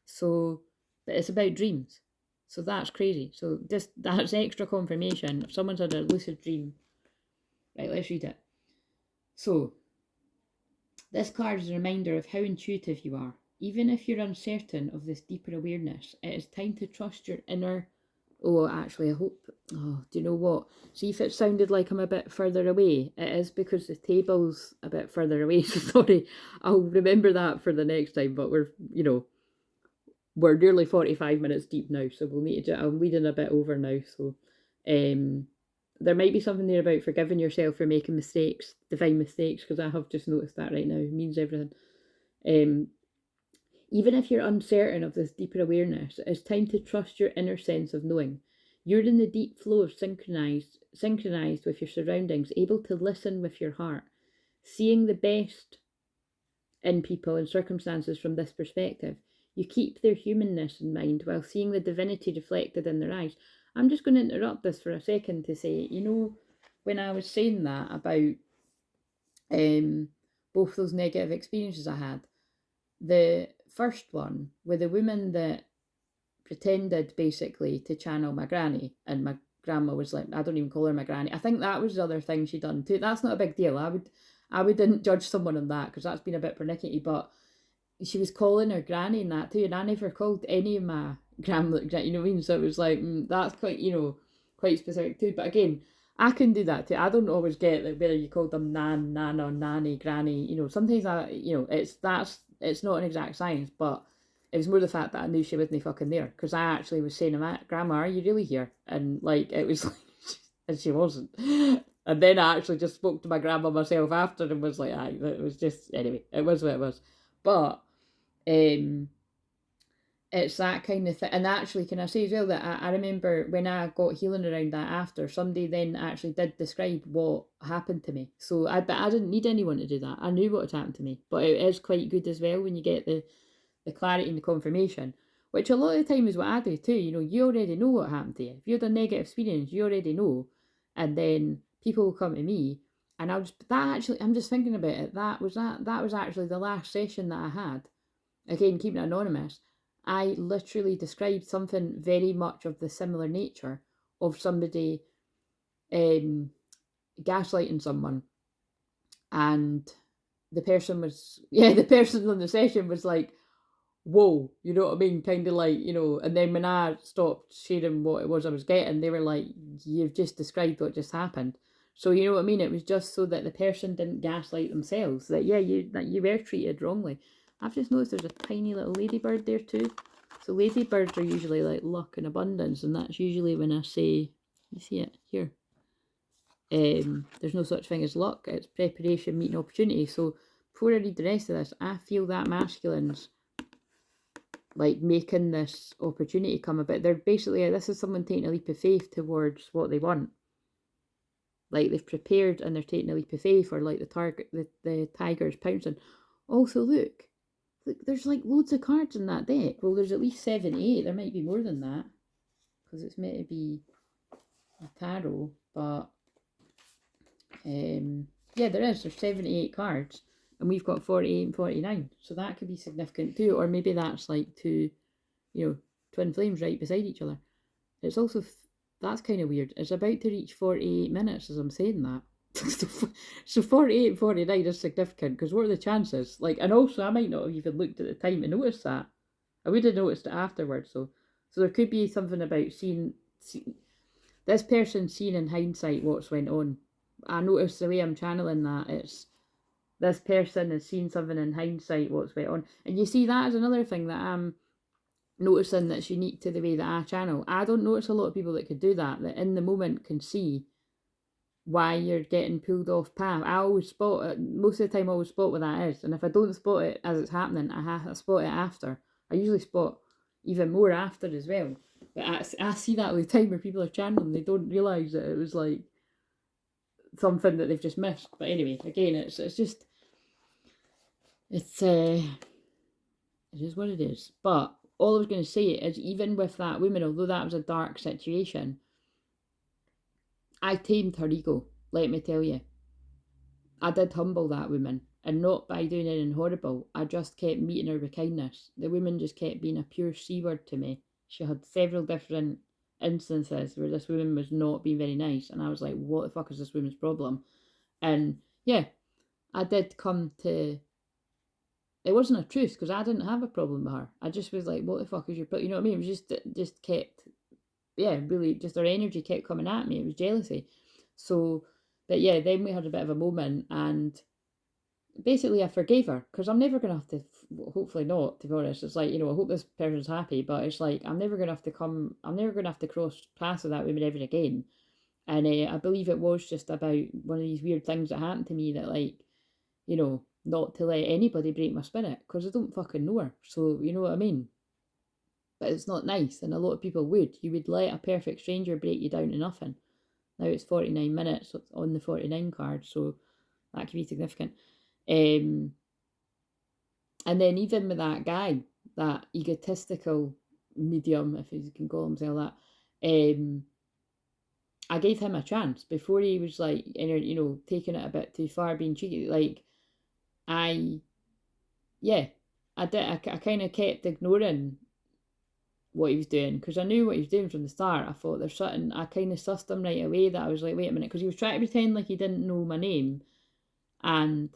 So, but it's about dreams. So that's crazy. So that's extra confirmation. If someone's had a lucid dream. Right, let's read it. So, this card is a reminder of how intuitive you are. Even if you're uncertain of this deeper awareness, it is time to trust your inner... Oh, actually, I hope... Oh, do you know what? See if it sounded like I'm a bit further away. It is because the table's a bit further away. So sorry, I'll remember that for the next time. But we're nearly 45 minutes deep now. So we'll need to... I'm leading a bit over now. So there might be something there about forgiving yourself for making mistakes, divine mistakes, because I have just noticed that right now. It means everything. Even if you're uncertain of this deeper awareness, it's time to trust your inner sense of knowing. You're in the deep flow of synchronized with your surroundings, able to listen with your heart, seeing the best in people and circumstances from this perspective. You keep their humanness in mind while seeing the divinity reflected in their eyes. I'm just going to interrupt this for a second to say, you know, when I was saying that about both those negative experiences I had, the first one with the woman that pretended basically to channel my granny, and my grandma was like, I don't even call her my granny. I think that was the other thing she done too. That's not a big deal. I wouldn't judge someone on that because that's been a bit pernickety, but she was calling her granny and that too, and I never called any of my grandma, you know what I mean? So it was like, that's quite, you know, quite specific too. But again, I can do that too. I don't always get like whether you call them nan, nana, nanny, granny. You know, sometimes it's not an exact science, but it was more the fact that I knew she wasn't fucking there, because I actually was saying to my grandma, "Are you really here?" And like it was like, and she wasn't. And then I actually just spoke to my grandma myself after and was like, "Aye, it was just anyway. It was what it was." But it's that kind of thing. And actually, can I say as well that I remember when I got healing around that after, somebody then actually did describe what happened to me. So but I didn't need anyone to do that. I knew what had happened to me. But it is quite good as well when you get the clarity and the confirmation, which a lot of the time is what I do too. You know, you already know what happened to you. If you had a negative experience, you already know. And then people will come to me and I'm just thinking about it. That was actually the last session that I had. Again, keeping it anonymous. I literally described something very much of the similar nature of somebody gaslighting someone. And the person on the session was like, whoa, you know what I mean? Kind of like, you know, and then when I stopped sharing what it was I was getting, they were like, you've just described what just happened. So, you know what I mean? It was just so that the person didn't gaslight themselves, that you were treated wrongly. I've just noticed there's a tiny little ladybird there too. So ladybirds are usually like luck and abundance, and that's usually when I say, you see it here, there's no such thing as luck, it's preparation meeting opportunity. So before I read the rest of this, I feel that masculines like making this opportunity come about. They're basically, this is someone taking a leap of faith towards what they want. Like they've prepared and they're taking a leap of faith, or like the tiger's pouncing. Also, look, there's like loads of cards in that deck. Well, there's at least 7, 8. There might be more than that because it's meant to be a tarot. But yeah, there's 78 cards. And we've got 48 and 49. So that could be significant too. Or maybe that's like two, you know, twin flames right beside each other. It's also, that's kind of weird. It's about to reach 48 minutes as I'm saying that. So 48 and 49 is significant, because what are the chances? Like, and also I might not have even looked at the time to notice that. I would have noticed it afterwards. So there could be something about seeing this person seeing in hindsight what's went on. I noticed the way I'm channeling that, it's this person has seen something in hindsight what's went on. And you see, that is another thing that I'm noticing that's unique to the way that I channel. I don't notice a lot of people that could do that in the moment can see why you're getting pulled off path. I always spot it, most of the time I always spot what that is. And if I don't spot it as it's happening, I spot it after. I usually spot even more after as well. But I see that all the time where people are channeling, they don't realise that it was like something that they've just missed. But anyway, again, it's just, it is what it is. But all I was going to say is, even with that woman, although that was a dark situation, I tamed her ego, let me tell you. I did humble that woman, and not by doing anything horrible. I just kept meeting her with kindness. The woman just kept being a pure C-word to me. She had several different instances where this woman was not being very nice, and I was like, what the fuck is this woman's problem? And yeah, I did come to, it wasn't a truth, because I didn't have a problem with her. I just was like, what the fuck is your problem? You know what I mean? It was just kept, yeah, really, just her energy kept coming at me. It was jealousy. So, but yeah, then we had a bit of a moment, and basically I forgave her, because I'm never going to have to, hopefully not, to be honest. It's like, you know, I hope this person's happy, but it's like, I'm never going to have to cross paths with that woman ever again. And I believe it was just about one of these weird things that happened to me that, like, you know, not to let anybody break my spirit, because I don't fucking know her. So, you know what I mean? But it's not nice, and a lot of people would. You would let a perfect stranger break you down to nothing. Now it's 49 minutes on the 49 card, so that can be significant. And then even with that guy, that egotistical medium, if you can call himself that, I gave him a chance before he was like, you know, taking it a bit too far, being cheeky. Like, I kind of kept ignoring what he was doing, because I knew what he was doing from the start. I thought there's something, I kind of sussed him right away, that I was like, wait a minute, because he was trying to pretend like he didn't know my name. And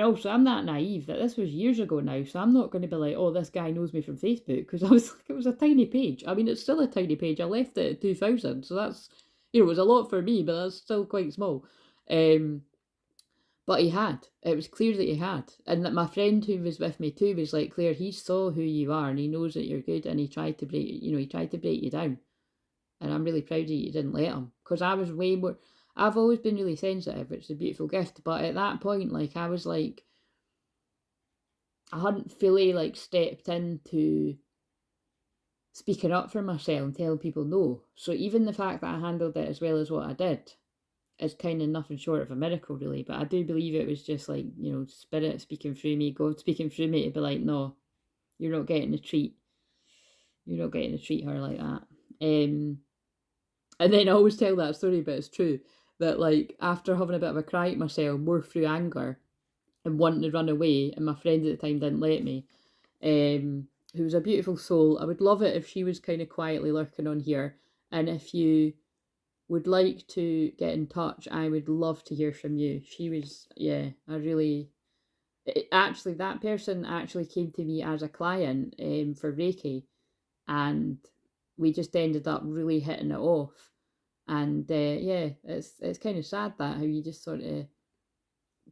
also, I'm that naive that this was years ago now, so I'm not going to be like, oh, this guy knows me from Facebook, because I was like, it was a tiny page. I mean, it's still a tiny page. I left it at 2000, so that's, you know, it was a lot for me, but that's still quite small. But he had. It was clear that he had. And that my friend who was with me too was like, Claire, he saw who you are and he knows that you're good, and he tried to break, you know, he tried to break you down. And I'm really proud of you didn't let him, because I was way more, I've always been really sensitive, which is a beautiful gift, but at that point, like, I was like, I hadn't fully like stepped into speaking up for myself and telling people no. So even the fact that I handled it as well as what I did is kind of nothing short of a miracle, really. But I do believe it was just like, you know, spirit speaking through me, God speaking through me to be like, no, you're not getting a treat. You're not getting to treat her like that. And then I always tell that story, but it's true, that like after having a bit of a cry at myself, more through anger and wanting to run away, and my friend at the time didn't let me, who was a beautiful soul. I would love it if she was kind of quietly lurking on here. And if you would like to get in touch, I would love to hear from you. She was, yeah, I really, actually, that person actually came to me as a client for Reiki, and we just ended up really hitting it off. And yeah, it's kind of sad that how you just sort of,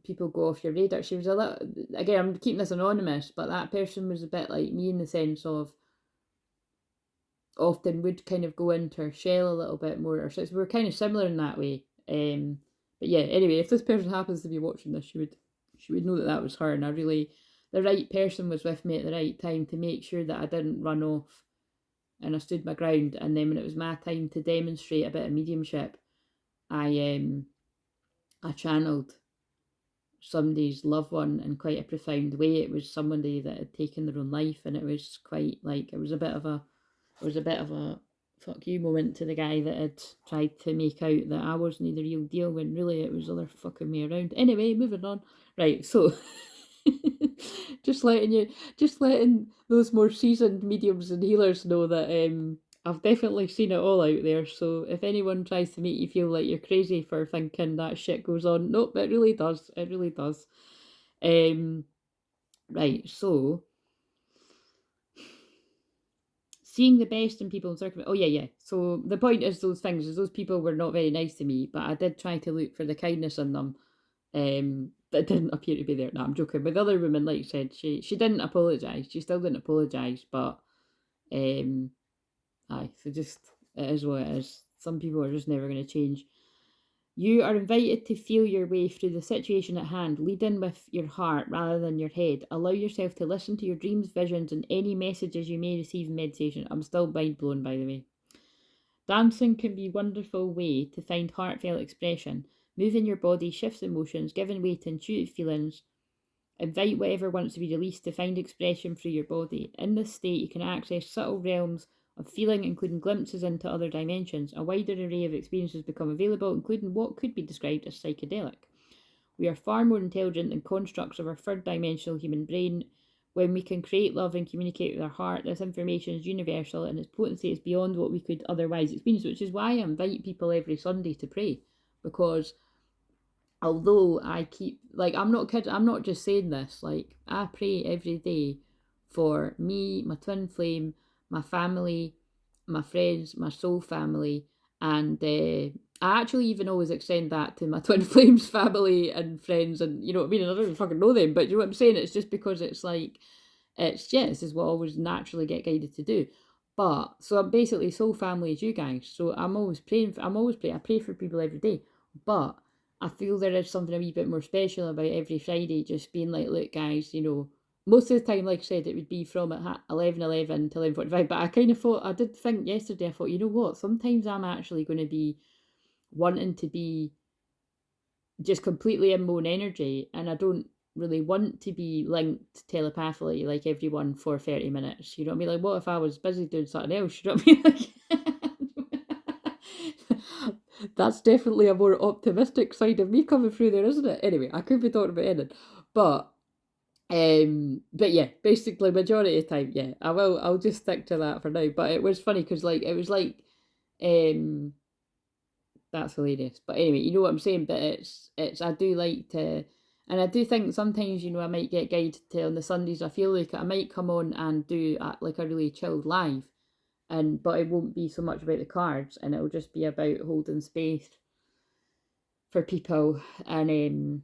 people go off your radar. She was a little, again, I'm keeping this anonymous, but that person was a bit like me in the sense of often would kind of go into her shell a little bit more. So we're kind of similar in that way. But yeah, anyway, if this person happens to be watching this, she would know that that was her, and I really, the right person was with me at the right time to make sure that I didn't run off, and I stood my ground. And then when it was my time to demonstrate a bit of mediumship, I channeled somebody's loved one in quite a profound way. It was somebody that had taken their own life, and it was quite like, it was a bit of a fuck you moment to the guy that had tried to make out that I wasn't the real deal, when really it was other fucking me around. Anyway, moving on. Right, so just letting those more seasoned mediums and healers know that I've definitely seen it all out there. So if anyone tries to make you feel like you're crazy for thinking that shit goes on, nope, it really does. It really does. Right, so seeing the best in people and circumstances. Oh yeah. So the point is, those things is those people were not very nice to me, but I did try to look for the kindness in them. That didn't appear to be there. No, I'm joking. With the other woman, like I said, she didn't apologise. She still didn't apologise, but aye, so just, it is what it is. Some people are just never going to change. You are invited to feel your way through the situation at hand. Lead in with your heart rather than your head. Allow yourself to listen to your dreams, visions, and any messages you may receive in meditation. I'm still mind blown, by the way. Dancing can be a wonderful way to find heartfelt expression. Moving your body shifts emotions, giving way to intuitive feelings. Invite whatever wants to be released to find expression through your body. In this state, you can access subtle realms of feeling, including glimpses into other dimensions. A wider array of experiences become available, including what could be described as psychedelic. We are far more intelligent than constructs of our third-dimensional human brain. When we can create love and communicate with our heart, this information is universal and its potency is beyond what we could otherwise experience, which is why I invite people every Sunday to pray. Because although I keep, like, I'm not kidding, I'm not just saying this, like, I pray every day for me, my twin flame, my family, my friends, my soul family, and I actually even always extend that to my twin flames family and friends, and you know what I mean, I don't even fucking know them, but you know what I'm saying, it's just because it's like, it's, yeah, this is what I always naturally get guided to do. But, so I'm basically soul family as you guys, so I'm always praying, I pray for people every day, but I feel there is something a wee bit more special about every Friday just being like, look, guys, you know, most of the time, like I said, it would be from at 11:11 to 11:45. But I kind of thought, I did think yesterday, I thought, you know what, sometimes I'm actually going to be wanting to be just completely in my own energy, and I don't really want to be linked telepathically like everyone for 30 minutes. You know what I mean? Like, what if I was busy doing something else? You know what I mean? Like, that's definitely a more optimistic side of me coming through there, isn't it? Anyway, I could be talking about anything, but yeah, basically majority of the time, yeah, I'll just stick to that for now. But it was funny because like it was like um that's hilarious. But anyway, you know what I'm saying. But it's I do like to, and I do think sometimes, you know, I might get guided to on the Sundays. I feel like I might come on and do like a really chilled live, and but it won't be so much about the cards, and it'll just be about holding space for people, and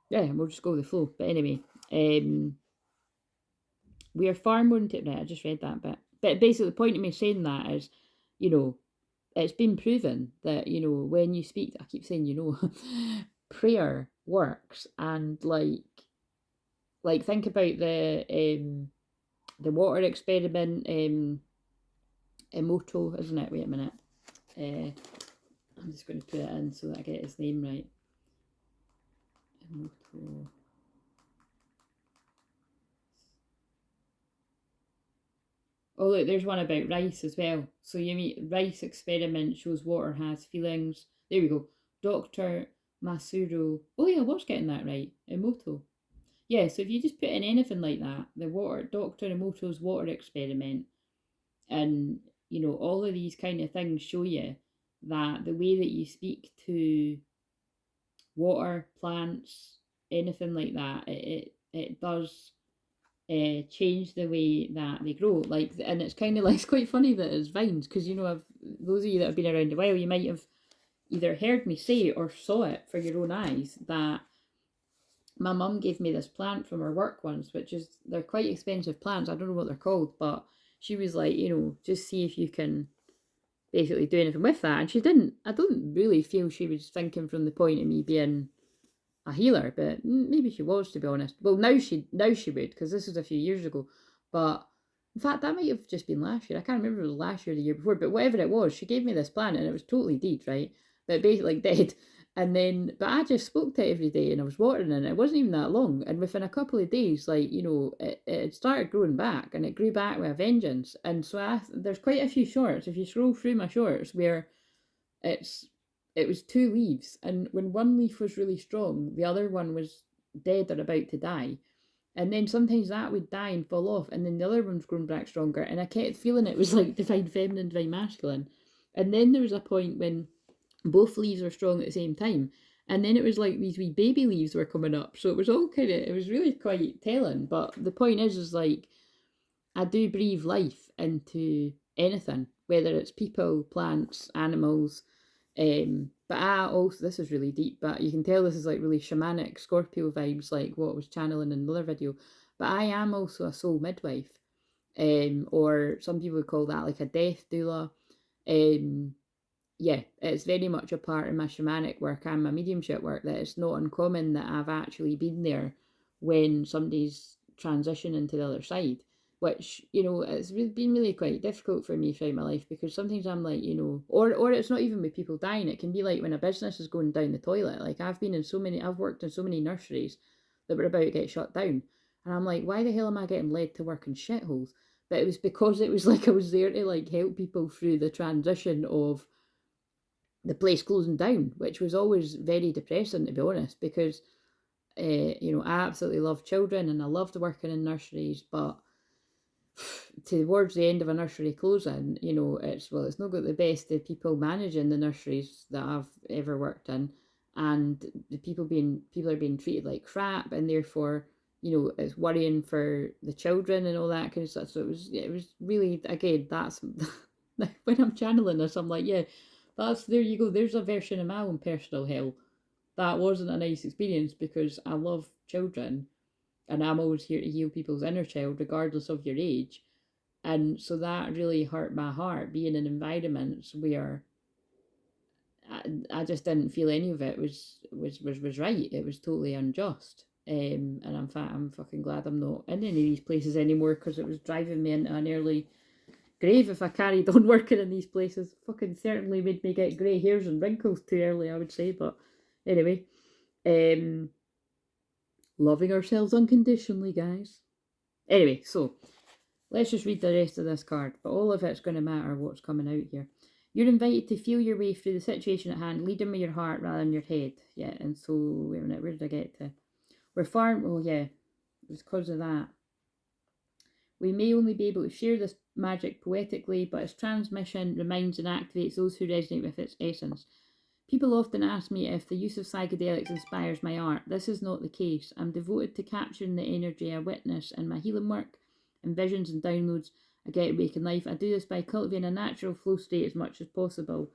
yeah, we'll just go with the flow. But anyway, we are far more into right. I just read that bit, but basically the point of me saying that is, you know, it's been proven that, you know, when you speak, I keep saying, you know, prayer works. And like think about the water experiment, Emoto, isn't it? Wait a minute. I'm just going to put it in so that I get his name right. Emoto. Oh look, there's one about rice as well. So you mean rice experiment shows water has feelings. There we go. Dr. Masuro. Oh yeah, I was getting that right. Emoto. Yeah, so if you just put in anything like that, the water, Dr. Emoto's water experiment, and you know, all of these kind of things show you that the way that you speak to water, plants, anything like that, it does change the way that they grow. Like, and it's kind of like, it's quite funny that it's vines, because you know, those of you that have been around a while, you might have either heard me say or saw it for your own eyes that my mum gave me this plant from her work once, which is, they're quite expensive plants. I don't know what they're called, but she was like, you know, just see if you can basically do anything with that. And she didn't. I don't really feel she was thinking from the point of me being a healer, but maybe she was, to be honest. Well, now she would, because this was a few years ago. But in fact, that might have just been last year. I can't remember if it was last year or the year before, but whatever it was, she gave me this plant and it was totally dead, right? But basically like dead. And then, but I just spoke to it every day and I was watering it, and it wasn't even that long. And within a couple of days, like, you know, it started growing back, and it grew back with a vengeance. And so there's quite a few shorts, if you scroll through my shorts, where it's it was two leaves, and when one leaf was really strong, the other one was dead or about to die. And then sometimes that would die and fall off, and then the other one's grown back stronger. And I kept feeling it was like divine feminine, divine masculine. And then there was a point when both leaves were strong at the same time. And then it was like these wee baby leaves were coming up. So it was all kind of, it was really quite telling. But the point is like, I do breathe life into anything, whether it's people, plants, animals. But I also, this is really deep, but you can tell this is like really shamanic Scorpio vibes, like what I was channeling in another video. But I am also a soul midwife, or some people would call that like a death doula. Yeah, it's very much a part of my shamanic work and my mediumship work, that it's not uncommon that I've actually been there when somebody's transitioning to the other side, which, you know, it's been really quite difficult for me throughout my life, because sometimes I'm like, you know, or it's not even with people dying, it can be like when a business is going down the toilet. Like I've worked in so many nurseries that were about to get shut down, and I'm like, why the hell am I getting led to work in shitholes? But it was because it was like I was there to like help people through the transition of the place closing down, which was always very depressing, to be honest, because you know, I absolutely love children and I loved working in nurseries, but towards the end of a nursery closing, you know, it's not got the best of people managing the nurseries that I've ever worked in, and the people are being treated like crap, and therefore, you know, it's worrying for the children and all that kind of stuff. So it was really, again, that's when I'm channeling this, I'm like, yeah, that's, there you go. There's a version of my own personal hell. That wasn't a nice experience, because I love children and I'm always here to heal people's inner child, regardless of your age. And so that really hurt my heart, being in environments where I just didn't feel any of it was right. It was totally unjust. And in fact, I'm fucking glad I'm not in any of these places anymore, because it was driving me into an early grave if I carried on working in these places. Fucking certainly made me get grey hairs and wrinkles too early, I would say. But anyway, loving ourselves unconditionally, guys. Anyway, so let's just read the rest of this card. But all of it's going to matter what's coming out here. You're invited to feel your way through the situation at hand, leading with your heart rather than your head. Yeah, and so, wait a minute, where did I get to? We're far, oh yeah, it was because of that. We may only be able to share this magic poetically, but its transmission reminds and activates those who resonate with its essence. People often ask me if the use of psychedelics inspires my art. This is not the case. I'm devoted to capturing the energy I witness in my healing work and visions and downloads I get awake in life. I do this by cultivating a natural flow state as much as possible.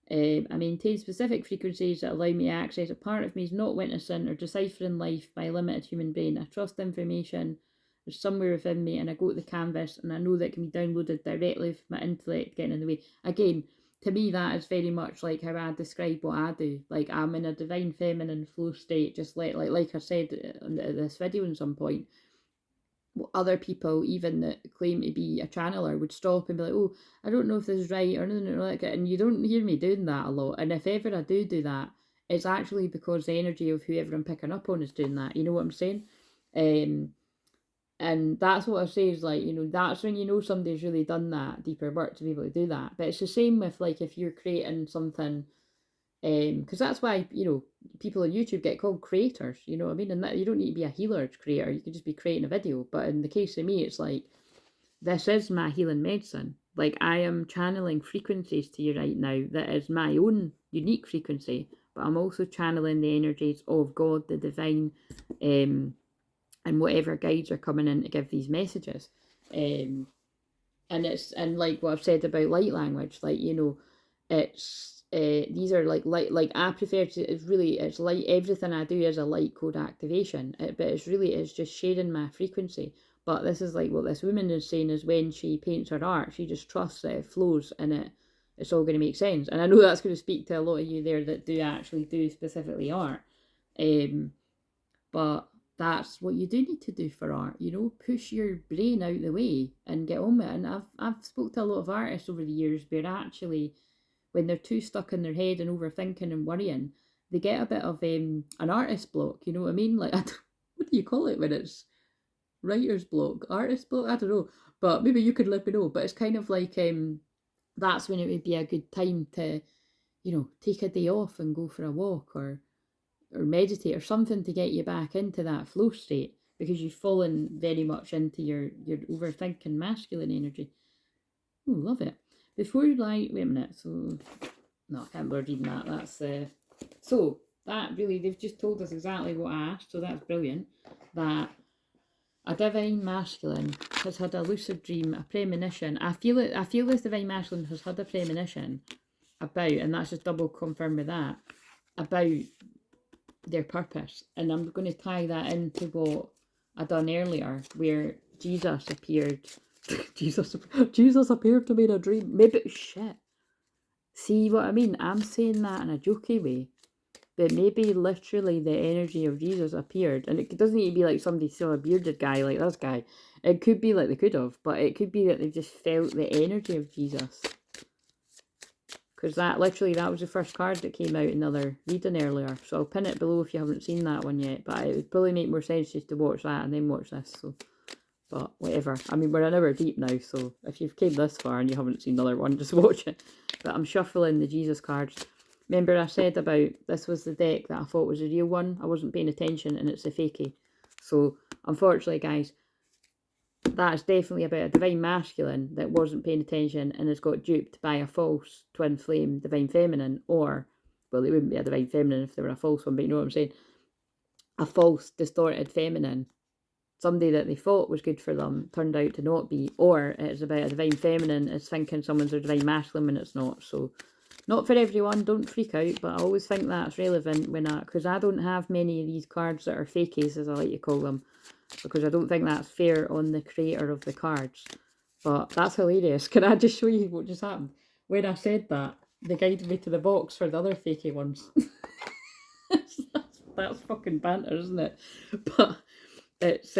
I maintain specific frequencies that allow me to access a part of me is not witnessing or deciphering life by a limited human brain. I trust information is somewhere within me, and I go to the canvas, and I know that it can be downloaded directly with my intellect getting in the way. Again, to me, that is very much like how I describe what I do. Like, I'm in a divine feminine flow state, just like I said in this video at some point. Other people, even that claim to be a channeler, would stop and be like, oh, I don't know if this is right or anything like that. And you don't hear me doing that a lot. And if ever I do that, it's actually because the energy of whoever I'm picking up on is doing that. You know what I'm saying? And that's what I say is, like, you know, that's when you know somebody's really done that deeper work to be able to do that. But it's the same with, like, if you're creating something, because that's why, you know, people on YouTube get called creators, you know what I mean? And that you don't need to be a healer to creator, you can just be creating a video. But in the case of me, it's like, this is my healing medicine. Like, I am channeling frequencies to you right now that is my own unique frequency, but I'm also channeling the energies of God, the divine, and whatever guides are coming in to give these messages. And like what I've said about light language, like, you know, it's these are like I prefer to, it's light. Everything I do is a light code activation, but it's just sharing my frequency. But this is like what this woman is saying, is when she paints her art, she just trusts that it flows and it's all going to make sense. And I know that's going to speak to a lot of you there that do actually do specifically art, but that's what you do need to do for art, you know, push your brain out the way and get on with it. And I've spoke to a lot of artists over the years where actually, when they're too stuck in their head and overthinking and worrying, they get a bit of an artist block, you know what I mean? Like, what do you call it when it's writer's block, artist block? I don't know, but maybe you could let me know. But it's kind of like, that's when it would be a good time to, you know, take a day off and go for a walk or meditate or something to get you back into that flow state, because you've fallen very much into your overthinking masculine energy. Oh, love it. Before you wait a minute, so, no, I can't bother reading that, that's, so, that really, they've just told us exactly what I asked, so that's brilliant, that a divine masculine has had a lucid dream, a premonition. I feel this divine masculine has had a premonition about, and that's just double confirmed with that, about their purpose. And I'm going to tie that into what I done earlier, where Jesus appeared. Jesus appeared to me in a dream. Maybe, shit. See what I mean? I'm saying that in a jokey way, but maybe literally the energy of Jesus appeared. And it doesn't need to be like somebody saw a bearded guy like this guy. It could be like they could have, but it could be that they just felt the energy of Jesus. Because that was the first card that came out in the other reading earlier. So I'll pin it below if you haven't seen that one yet. But it would probably make more sense just to watch that and then watch this. So, but whatever. I mean, we're an hour deep now, so if you've came this far and you haven't seen the other one, just watch it. But I'm shuffling the Jesus cards. Remember I said about this was the deck that I thought was a real one. I wasn't paying attention and it's a fakey. So, unfortunately, guys, that's definitely about a divine masculine that wasn't paying attention and has got duped by a false twin flame divine feminine, or, well, it wouldn't be a divine feminine if they were a false one, but you know what I'm saying, a false distorted feminine. Somebody that they thought was good for them turned out to not be, or it's about a divine feminine is thinking someone's a divine masculine when it's not. So, not for everyone, don't freak out, but I always think that's relevant because I don't have many of these cards that are fakies, as I like to call them, because I don't think that's fair on the creator of the cards. But that's hilarious. Can I just show you what just happened? When I said that, they guided me to the box for the other fakey ones. that's fucking banter, isn't it? But it's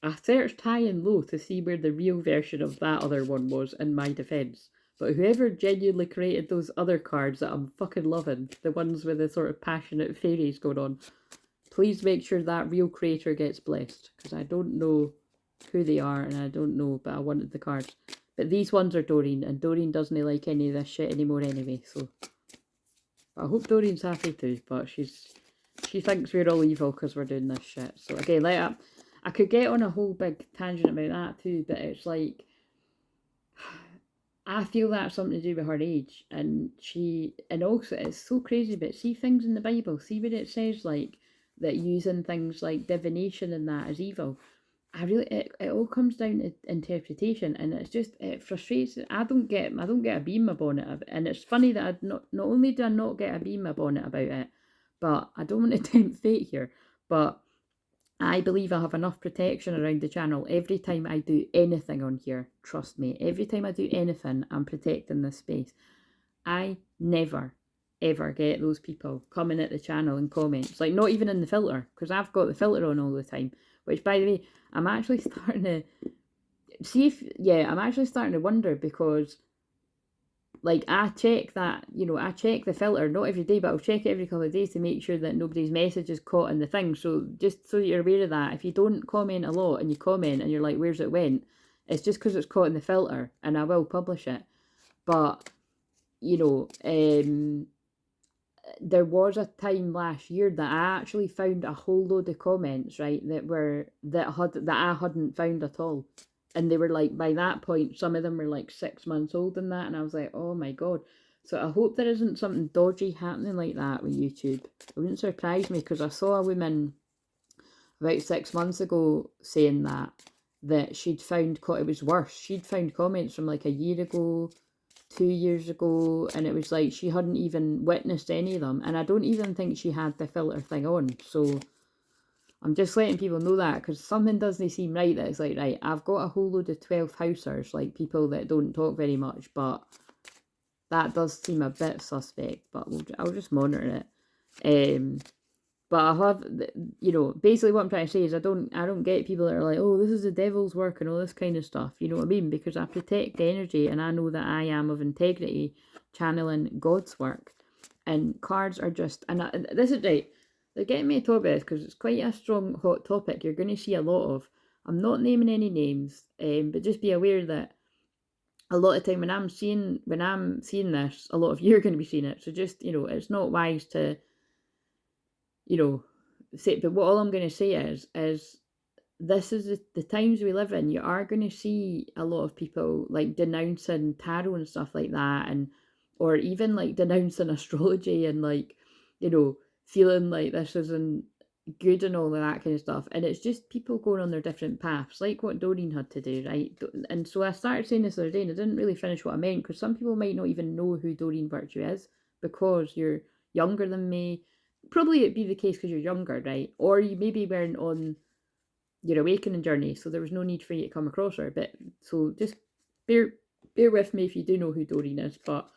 I searched high and low to see where the real version of that other one was in my defence. But whoever genuinely created those other cards that I'm fucking loving, the ones with the sort of passionate fairies going on, please make sure that real creator gets blessed. Because I don't know who they are and I don't know, but I wanted the cards. But these ones are Doreen, and Doreen doesn't like any of this shit anymore anyway, so... But I hope Doreen's happy too, but she thinks we're all evil because we're doing this shit. So again, like I could get on a whole big tangent about that too, but it's like, I feel that's something to do with her age, and also it's so crazy, but see things in the Bible, see what it says, like, that using things like divination and that is evil. It all comes down to interpretation, and it's just, it frustrates. I don't get a beam about it, and it's funny that not only do I not get a beam about it, but I don't want to tempt fate here, but I believe I have enough protection around the channel every time I do anything on here. Trust me, every time I do anything, I'm protecting this space. I never, ever get those people coming at the channel in comments, like not even in the filter, because I've got the filter on all the time, which, by the way, I'm actually starting to see if, I'm actually starting to wonder, because like I check that, I check the filter, not every day, but I'll check it every couple of days to make sure that nobody's message is caught in the thing. So just so you're aware of that, if you don't comment a lot and you comment and you're like, where's it went? It's just because it's caught in the filter, and I will publish it. But, there was a time last year that I actually found a whole load of comments, right, that I hadn't found at all. And they were like, by that point, some of them were like 6 months old and that, and I was like, oh my god. So I hope there isn't something dodgy happening like that with YouTube. It wouldn't surprise me, because I saw a woman about 6 months ago saying that she'd found, it was worse, she'd found comments from like a year ago, 2 years ago, and it was like she hadn't even witnessed any of them, and I don't even think she had the filter thing on. So I'm just letting people know that, because something doesn't seem right, that it's like, right, I've got a whole load of 12th housers, like people that don't talk very much, but that does seem a bit suspect, but I'll just monitor it. But I have, basically what I'm trying to say is I don't get people that are like, oh, this is the devil's work and all this kind of stuff, you know what I mean? Because I protect the energy, and I know that I am of integrity, channeling God's work. And cards are just, and this is right, they're getting me to talk about this because it's quite a strong, hot topic you're going to see a lot of. I'm not naming any names, but just be aware that a lot of time when I'm seeing this, a lot of you are going to be seeing it. So just, it's not wise to, say, but what all I'm going to say is this is the times we live in. You are going to see a lot of people like denouncing tarot and stuff like that, or even like denouncing astrology, and like, feeling like this isn't good and all of that kind of stuff. And it's just people going on their different paths, like what Doreen had to do, right? And so I started saying this the other day, and I didn't really finish what I meant, because some people might not even know who Doreen Virtue is, because you're younger than me. Probably it'd be the case because you're younger, right? Or you maybe weren't on your awakening journey, so there was no need for you to come across her. But so just bear with me if you do know who Doreen is. But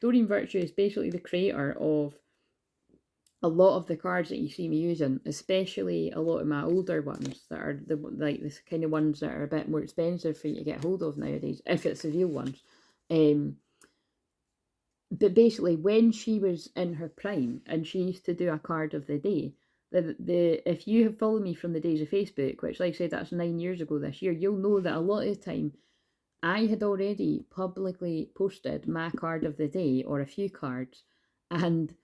Doreen Virtue is basically the creator of a lot of the cards that you see me using, especially a lot of my older ones that are this kind of ones that are a bit more expensive for you to get hold of nowadays, if it's the real ones. But basically, when she was in her prime and she used to do a card of the day, if you have followed me from the days of Facebook, which, like I said, that's 9 years ago this year, you'll know that a lot of the time I had already publicly posted my card of the day, or a few cards, and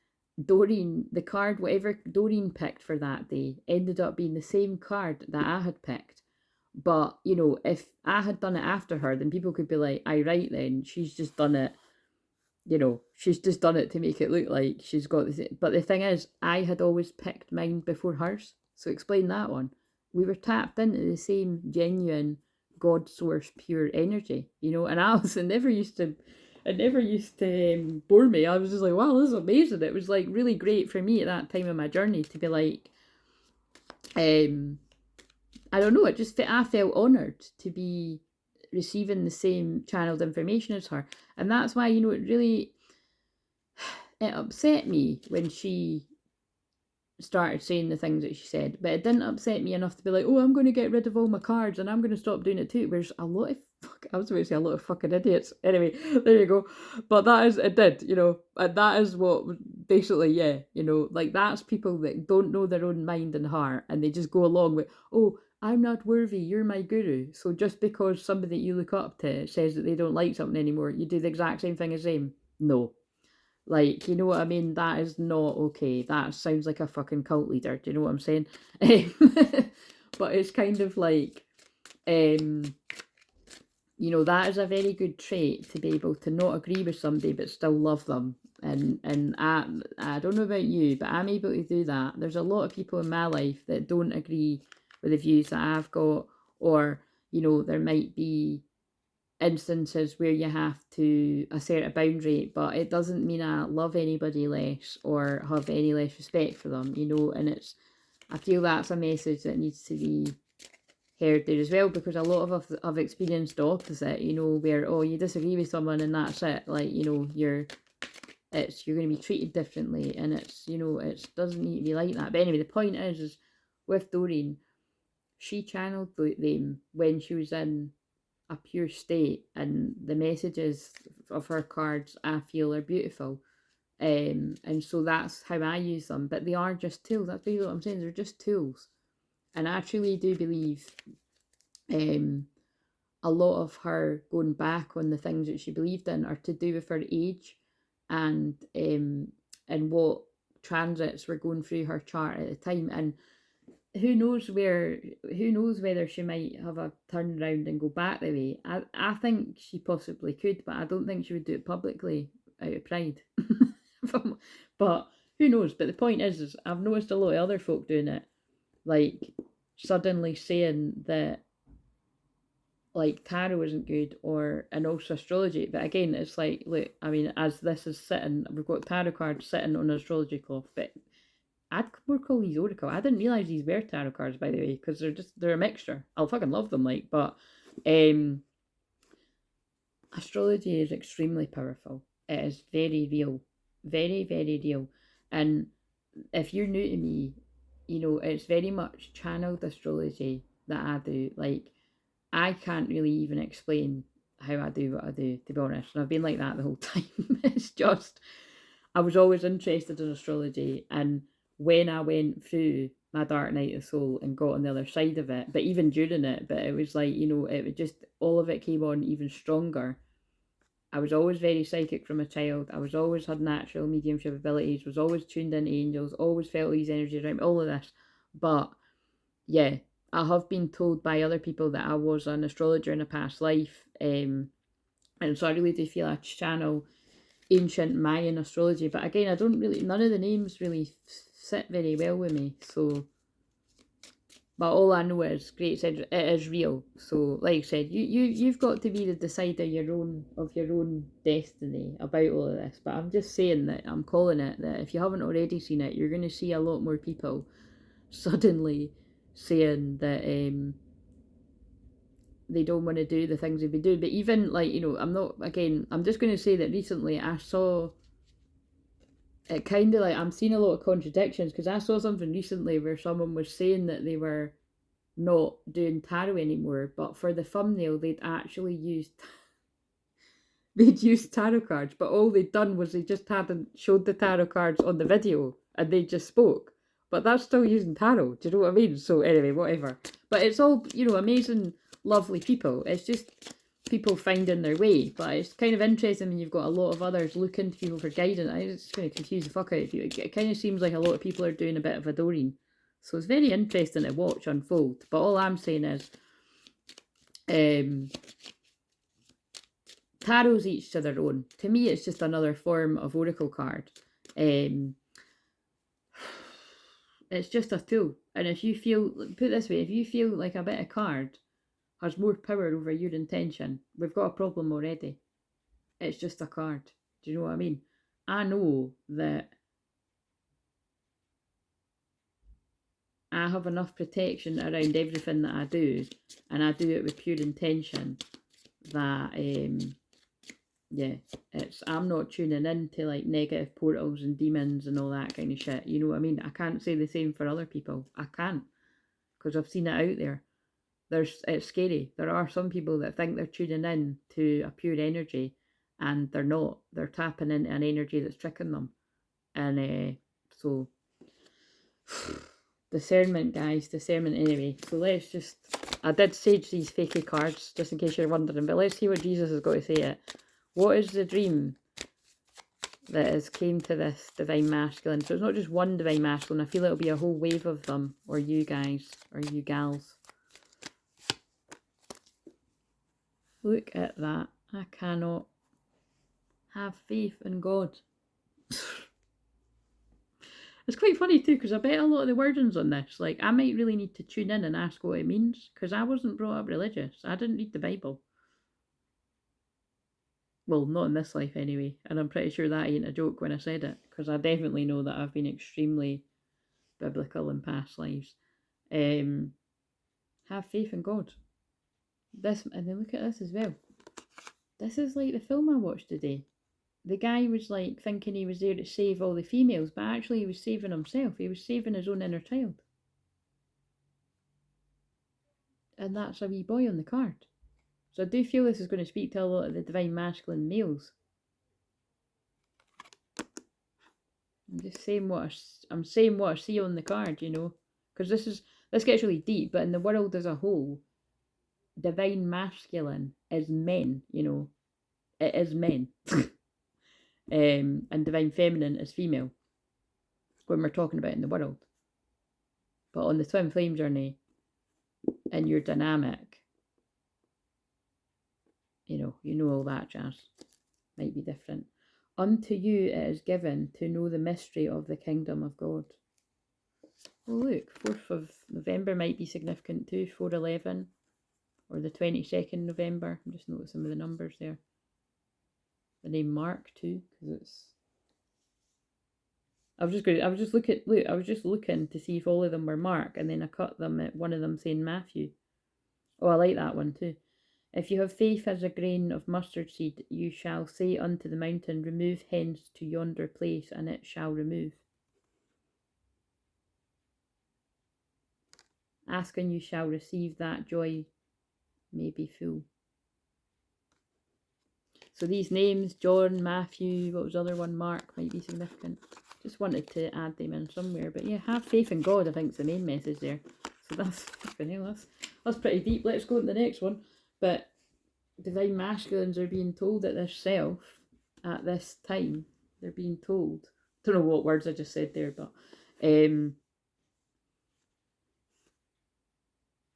Doreen, the card, whatever Doreen picked for that day, ended up being the same card that I had picked. But, if I had done it after her, then people could be like, aye, right then, she's just done it. She's just done it to make it look like she's got this. But the thing is, I had always picked mine before hers. So explain that one. We were tapped into the same genuine God source pure energy, and Alice, it never used to bore me. I was just like, wow, this is amazing. It was like really great for me at that time of my journey to be like, I don't know, I felt honoured to be receiving the same channeled information as her. And that's why, you know, it upset me when she started saying the things that she said, but it didn't upset me enough to be like, oh, I'm going to get rid of all my cards and I'm going to stop doing it too. There's a lot of I was about to say a lot of fucking idiots. Anyway, there you go. But it did, you know, and that is what basically, yeah, you know, like that's people that don't know their own mind and heart, and they just go along with, oh, I'm not worthy, you're my guru. So just because somebody that you look up to says that they don't like something anymore, you do the exact same thing as them. No. Like, you know what I mean? That is not okay. That sounds like a fucking cult leader. Do you know what I'm saying? But it's kind of like, you know, that is a very good trait, to be able to not agree with somebody but still love them. And I don't know about you, but I'm able to do that. There's a lot of people in my life that don't agree with the views that I've got, or, you know, there might be instances where you have to assert a boundary, but it doesn't mean I love anybody less or have any less respect for them, you know. And I feel that's a message that needs to be heard there as well, because a lot of us have experienced the opposite, you know, where, oh, you disagree with someone and that's it, like, you know, you're going to be treated differently, and it's, you know, it doesn't need to be like that. But anyway, the point is with Doreen, she channeled them when she was in a pure state, and the messages of her cards, I feel, are beautiful. And so that's how I use them. But they are just tools. That's basically what I'm saying. They're just tools. And I truly do believe a lot of her going back on the things that she believed in are to do with her age, and what transits were going through her chart at the time. And who knows whether she might have a turnaround and go back the way. I think she possibly could, but I don't think she would do it publicly out of pride. But who knows? But the point is I've noticed a lot of other folk doing it, like suddenly saying that like tarot isn't good, and also astrology. But again, it's like, look, I mean, as this is sitting, we've got tarot cards sitting on an astrology cloth, but I'd more call these oracle. I didn't realise these were tarot cards, by the way, because they're a mixture. I'll fucking love them, like, but astrology is extremely powerful. It is very real. Very, very real. And if you're new to me, you know, it's very much channeled astrology that I do. Like, I can't really even explain how I do what I do, to be honest. And I've been like that the whole time. It's just, I was always interested in astrology, and when I went through my dark night of the soul and got on the other side of it, but even during it, but it was like, you know, it was just, all of it came on even stronger. I was always very psychic from a child. I was always had natural mediumship abilities, was always tuned in angels, always felt these energies around me, all of this. But yeah, I have been told by other people that I was an astrologer in a past life. And so I really do feel I channel ancient Mayan astrology, but again, I don't really, none of the names really sit very well with me. So, but all I know is, great said, it is real. So, like I said, you've got to be the decider of your own destiny about all of this. But I'm just saying that I'm calling it that if you haven't already seen it, you're going to see a lot more people suddenly saying that they don't want to do the things they've been doing. But even, like, you know, I'm just going to say that recently I saw it kind of like, I'm seeing a lot of contradictions, because I saw something recently where someone was saying that they were not doing tarot anymore, but for the thumbnail they'd actually used tarot cards, but all they'd done was they just hadn't showed the tarot cards on the video and they just spoke. But that's still using tarot, do you know what I mean? So anyway, whatever. But it's all, you know, amazing, lovely people. It's just people finding their way. But it's kind of interesting when you've got a lot of others looking to people for guidance. It's going to confuse the fuck out of you. It kind of seems like a lot of people are doing a bit of a Doreen. So it's very interesting to watch unfold. But all I'm saying is, tarot's each to their own. To me, it's just another form of oracle card. It's just a tool. And if you feel, put it this way, if you feel like a bit of card has more power over your intention, we've got a problem already. It's just a card. Do you know what I mean? I know that I have enough protection around everything that I do, and I do it with pure intention, that, yeah, I'm not tuning into like negative portals and demons and all that kind of shit. You know what I mean? I can't say the same for other people. I can't, because I've seen it out there. It's scary. There are some people that think they're tuning in to a pure energy, and they're not. They're tapping into an energy that's tricking them. And so discernment, guys, discernment anyway. So let's just, I did sage these fakey cards just in case you're wondering, but let's see what Jesus has got to say it. What is the dream that has came to this divine masculine? So it's not just one divine masculine. I feel it'll be a whole wave of them, or you guys, or you gals. Look at that. I cannot have faith in God. It's quite funny too, because I bet a lot of the wordings on this, like, I might really need to tune in and ask what it means, because I wasn't brought up religious. I didn't read the Bible. Well, not in this life anyway, and I'm pretty sure that ain't a joke when I said it, because I definitely know that I've been extremely biblical in past lives. Have faith in God. This, and then look at this as well. This is like the film I watched today. The guy was like thinking he was there to save all the females, but actually he was saving himself. He was saving his own inner child. And that's a wee boy on the card. So I do feel this is going to speak to a lot of the divine masculine males. I'm just saying I'm saying what I see on the card, you know, because this gets really deep. But in the world as a whole, divine masculine is men, you know, it is men. And divine feminine is female when we're talking about in the world. But on the twin flame journey, in your dynamic, you know all that jazz might be different. Unto you it is given to know the mystery of the kingdom of God. Oh look, 4th of November might be significant too, 4/11, or the 22nd November. I'm just noticing some of the numbers there. The name Mark too, because it's. I was just looking to see if all of them were Mark, and then I cut them at one of them saying Matthew. Oh, I like that one too. If you have faith as a grain of mustard seed, you shall say unto the mountain, remove hence to yonder place, and it shall remove. Ask and you shall receive, that joy may be full. So these names, John, Matthew, what was the other one, Mark, might be significant. Just wanted to add them in somewhere. But yeah, have faith in God, I think is the main message there. So that's pretty deep. Let's go to the next one. But divine masculines are being told at this self, at this time, they're being told. I don't know what words I just said there, but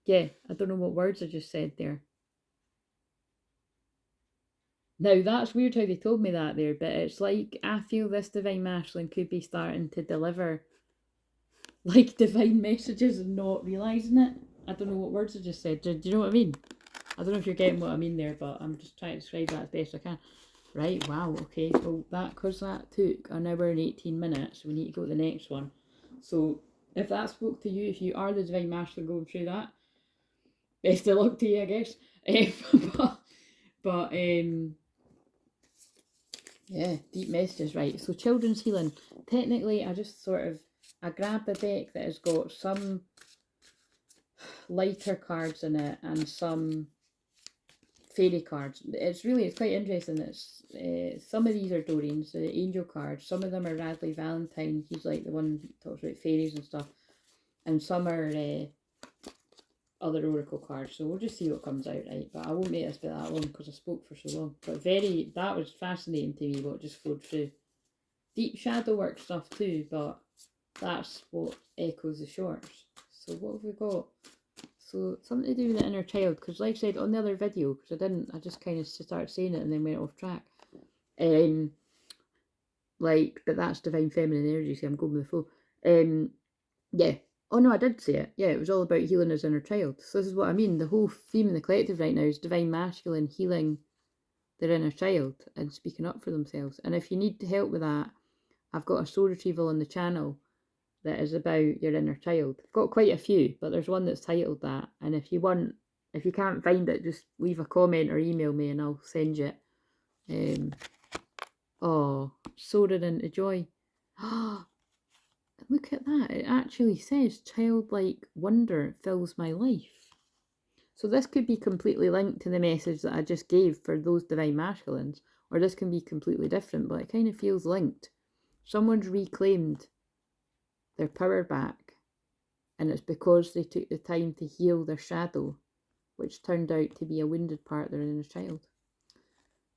yeah, I don't know what words I just said there. Now, that's weird how they told me that there, but it's like I feel this divine masculine could be starting to deliver like divine messages and not realising it. I don't know what words I just said. Do you know what I mean? I don't know if you're getting what I mean there, but I'm just trying to describe that as best I can. Right, wow, okay. Well, because that took an hour and 18 minutes, we need to go to the next one. So, if that spoke to you, if you are the divine masculine going through that, best of luck to you, I guess. But yeah, deep messages, right. So children's healing. Technically, I grabbed a deck that has got some lighter cards in it and some fairy cards. It's quite interesting. It's some of these are Dorian's, the angel cards. Some of them are Radley Valentine. He's like the one who talks about fairies and stuff. And some are other oracle cards, so we'll just see what comes out, right? But I won't make this bit that long because I spoke for so long. But that was fascinating to me what just flowed through. Deep shadow work stuff too, but that's what echoes the shorts. So what have we got? So something to do with the inner child, because like I said on the other video, because I just kind of started saying it and then went off track. But that's divine feminine energy, so I'm going with the flow. Yeah. Oh no, I did say it. Yeah, it was all about healing his inner child. So this is what I mean. The whole theme in the collective right now is divine masculine healing their inner child and speaking up for themselves. And if you need help with that, I've got a soul retrieval on the channel that is about your inner child. I've got quite a few, but there's one that's titled that. And if you want If you can't find it, just leave a comment or email me and I'll send you it. Oh, soaring into joy. Look at that. It actually says childlike wonder fills my life. So this could be completely linked to the message that I just gave for those divine masculines, or this can be completely different, but it kind of feels linked. Someone's reclaimed their power back, and it's because they took the time to heal their shadow, which turned out to be a wounded part of their inner child.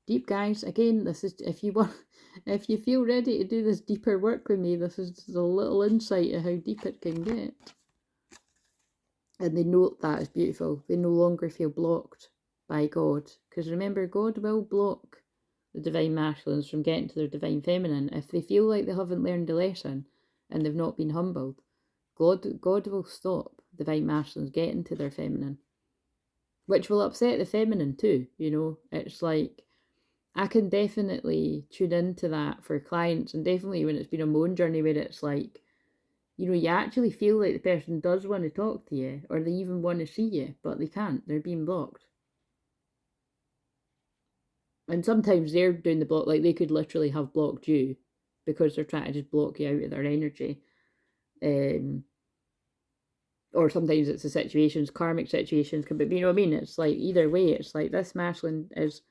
Deep, guys. Again, this is, if you feel ready to do this deeper work with me, this is just a little insight of how deep it can get. And they know that is beautiful. They no longer feel blocked by God. Because remember, God will block the divine masculines from getting to their divine feminine. If they feel like they haven't learned a lesson and they've not been humbled, God will stop divine masculines getting to their feminine. Which will upset the feminine too, you know. It's like, I can definitely tune into that for clients, and definitely when it's been a my own journey where it's like, you know, you actually feel like the person does want to talk to you, or they even want to see you, but they can't. They're being blocked. And sometimes they're doing the block, like they could literally have blocked you because they're trying to just block you out of their energy. Or sometimes it's the situations, karmic situations, but you know what I mean? It's like, either way, it's like this masculine is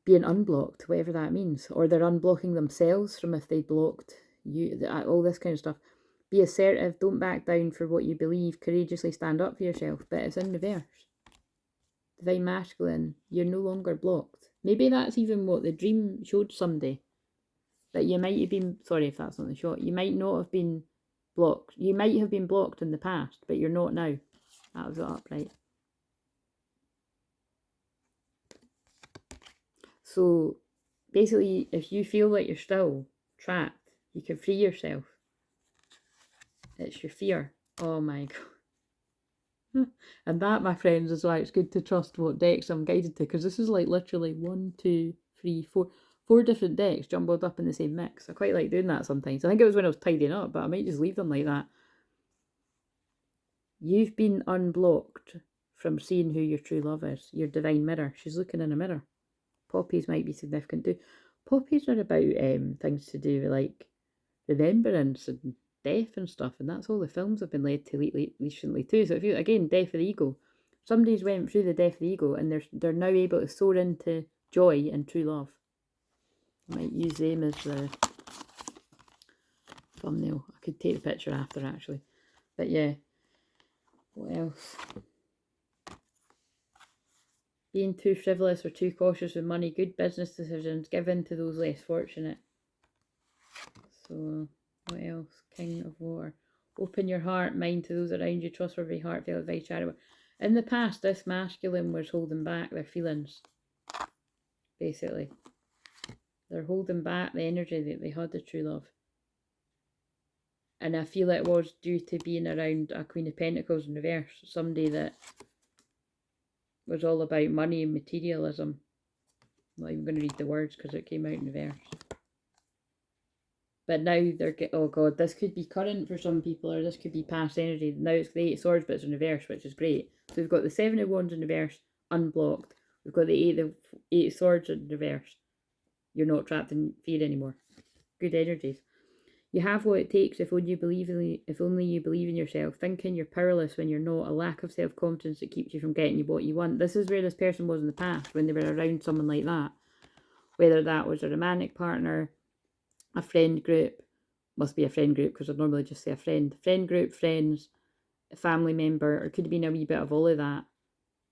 being unblocked, whatever that means. Or they're unblocking themselves from if they blocked you, all this kind of stuff. Be assertive, don't back down for what you believe, courageously stand up for yourself, but it's in reverse. Divine masculine, you're no longer blocked. Maybe that's even what the dream showed somebody. That you might have been, sorry if that's not the shot, you might not have been blocked. You might have been blocked in the past, but you're not now. That was it up, right? So basically, if you feel like you're still trapped, you can free yourself. It's your fear. Oh my God. And that, my friends, is why it's good to trust what decks I'm guided to, because this is like literally 1, 2, 3, 4, 4 different decks jumbled up in the same mix. I quite like doing that sometimes. I think it was when I was tidying up, but I might just leave them like that. You've been unblocked from seeing who your true love is. Your divine mirror. She's looking in a mirror. Poppies might be significant too. Poppies are about things to do with like remembrance and death and stuff, and that's all the films have been led to lately, recently too. So if you, again, death of the ego. Somebody's went through the death of the ego and they're now able to soar into joy and true love. I might use them as the thumbnail. I could take the picture after actually. But yeah. What else? Being too frivolous or too cautious with money. Good business decisions. Give in to those less fortunate. So, what else? King of Water. Open your heart, mind to those around you. Trustworthy, heartfelt advice, charitable. In the past, this masculine was holding back their feelings. Basically. They're holding back the energy that they had, the true love. And I feel it was due to being around a Queen of Pentacles in reverse. Somebody that was all about money and materialism. I'm not even going to read the words because it came out in reverse. But now they're oh god, this could be current for some people, or this could be past energy. Now it's the 8 of Swords, but it's in reverse, which is great. So we've got the 7 of Wands in reverse, unblocked. We've got the 8 of Swords in reverse. You're not trapped in fear anymore. Good energies. You have what it takes if only you believe in yourself. Thinking you're powerless when you're not. A lack of self-confidence that keeps you from getting what you want. This is where this person was in the past, when they were around someone like that. Whether that was a romantic partner, a friend group, must be a friend group because I'd normally just say a friend group, friends, a family member, or it could have been a wee bit of all of that.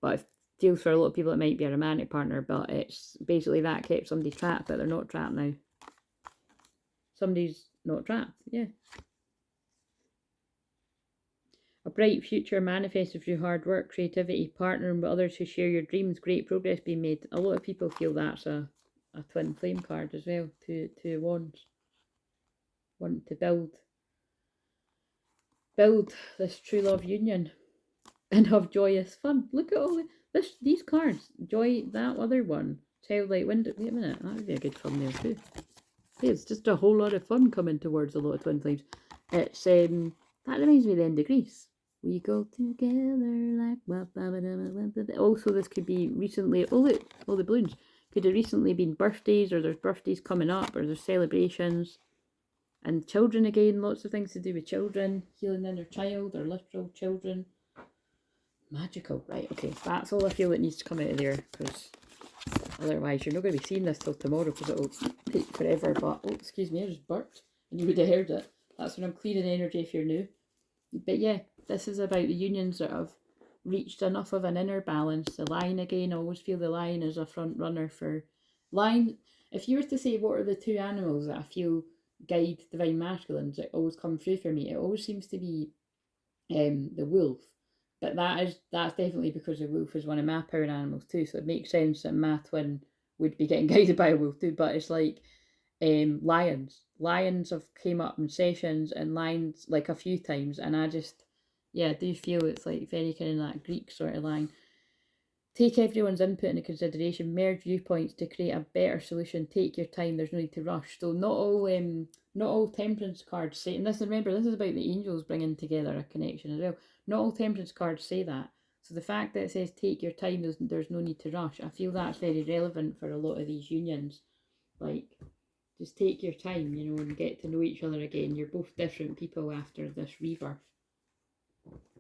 But it feels for a lot of people it might be a romantic partner, but it's basically that kept somebody trapped, but they're not trapped now. Somebody's not trapped, yeah. A bright future manifested through hard work, creativity, partnering with others who share your dreams, great progress being made. A lot of people feel that's a twin flame card as well, 2 of Wands. Want to build this true love union and have joyous fun. Look at all these cards. Joy, that other one. Childlike window. Wait a minute, that would be a good thumbnail too. Hey, it's just a whole lot of fun coming towards a lot of twin flames. It's that reminds me of the end of Greece. We go together like... Also, this could be recently... Oh, look, all the balloons. Could have recently been birthdays, or there's birthdays coming up, or there's celebrations. And children again, lots of things to do with children. Healing inner child, or literal children. Magical. Right, okay. That's all I feel that needs to come out of there, because otherwise you're not going to be seeing this till tomorrow, because it'll take forever. But, oh, excuse me, I just burped, and you would have heard it. That's when I'm clearing energy if you're new. But yeah, this is about the unions that have reached enough of an inner balance. The Lion again, I always feel the Lion is a front runner for... Lion, if you were to say what are the two animals that I feel guide divine masculines that always come through for me, it always seems to be the wolf. But that's definitely because the wolf is one of my power animals too, so it makes sense that my twin would be getting guided by a wolf too. But it's like lions have came up in sessions, and lions like a few times, and I just, yeah, I do feel it's like very kind of that Greek sort of line. Take everyone's input into consideration, merge viewpoints to create a better solution, take your time, there's no need to rush. So not all temperance cards say, and this, remember, this is about the angels bringing together a connection as well. Not all temperance cards say that. So the fact that it says take your time, there's no need to rush, I feel that's very relevant for a lot of these unions. Like, just take your time, you know, and get to know each other again. You're both different people after this rebirth.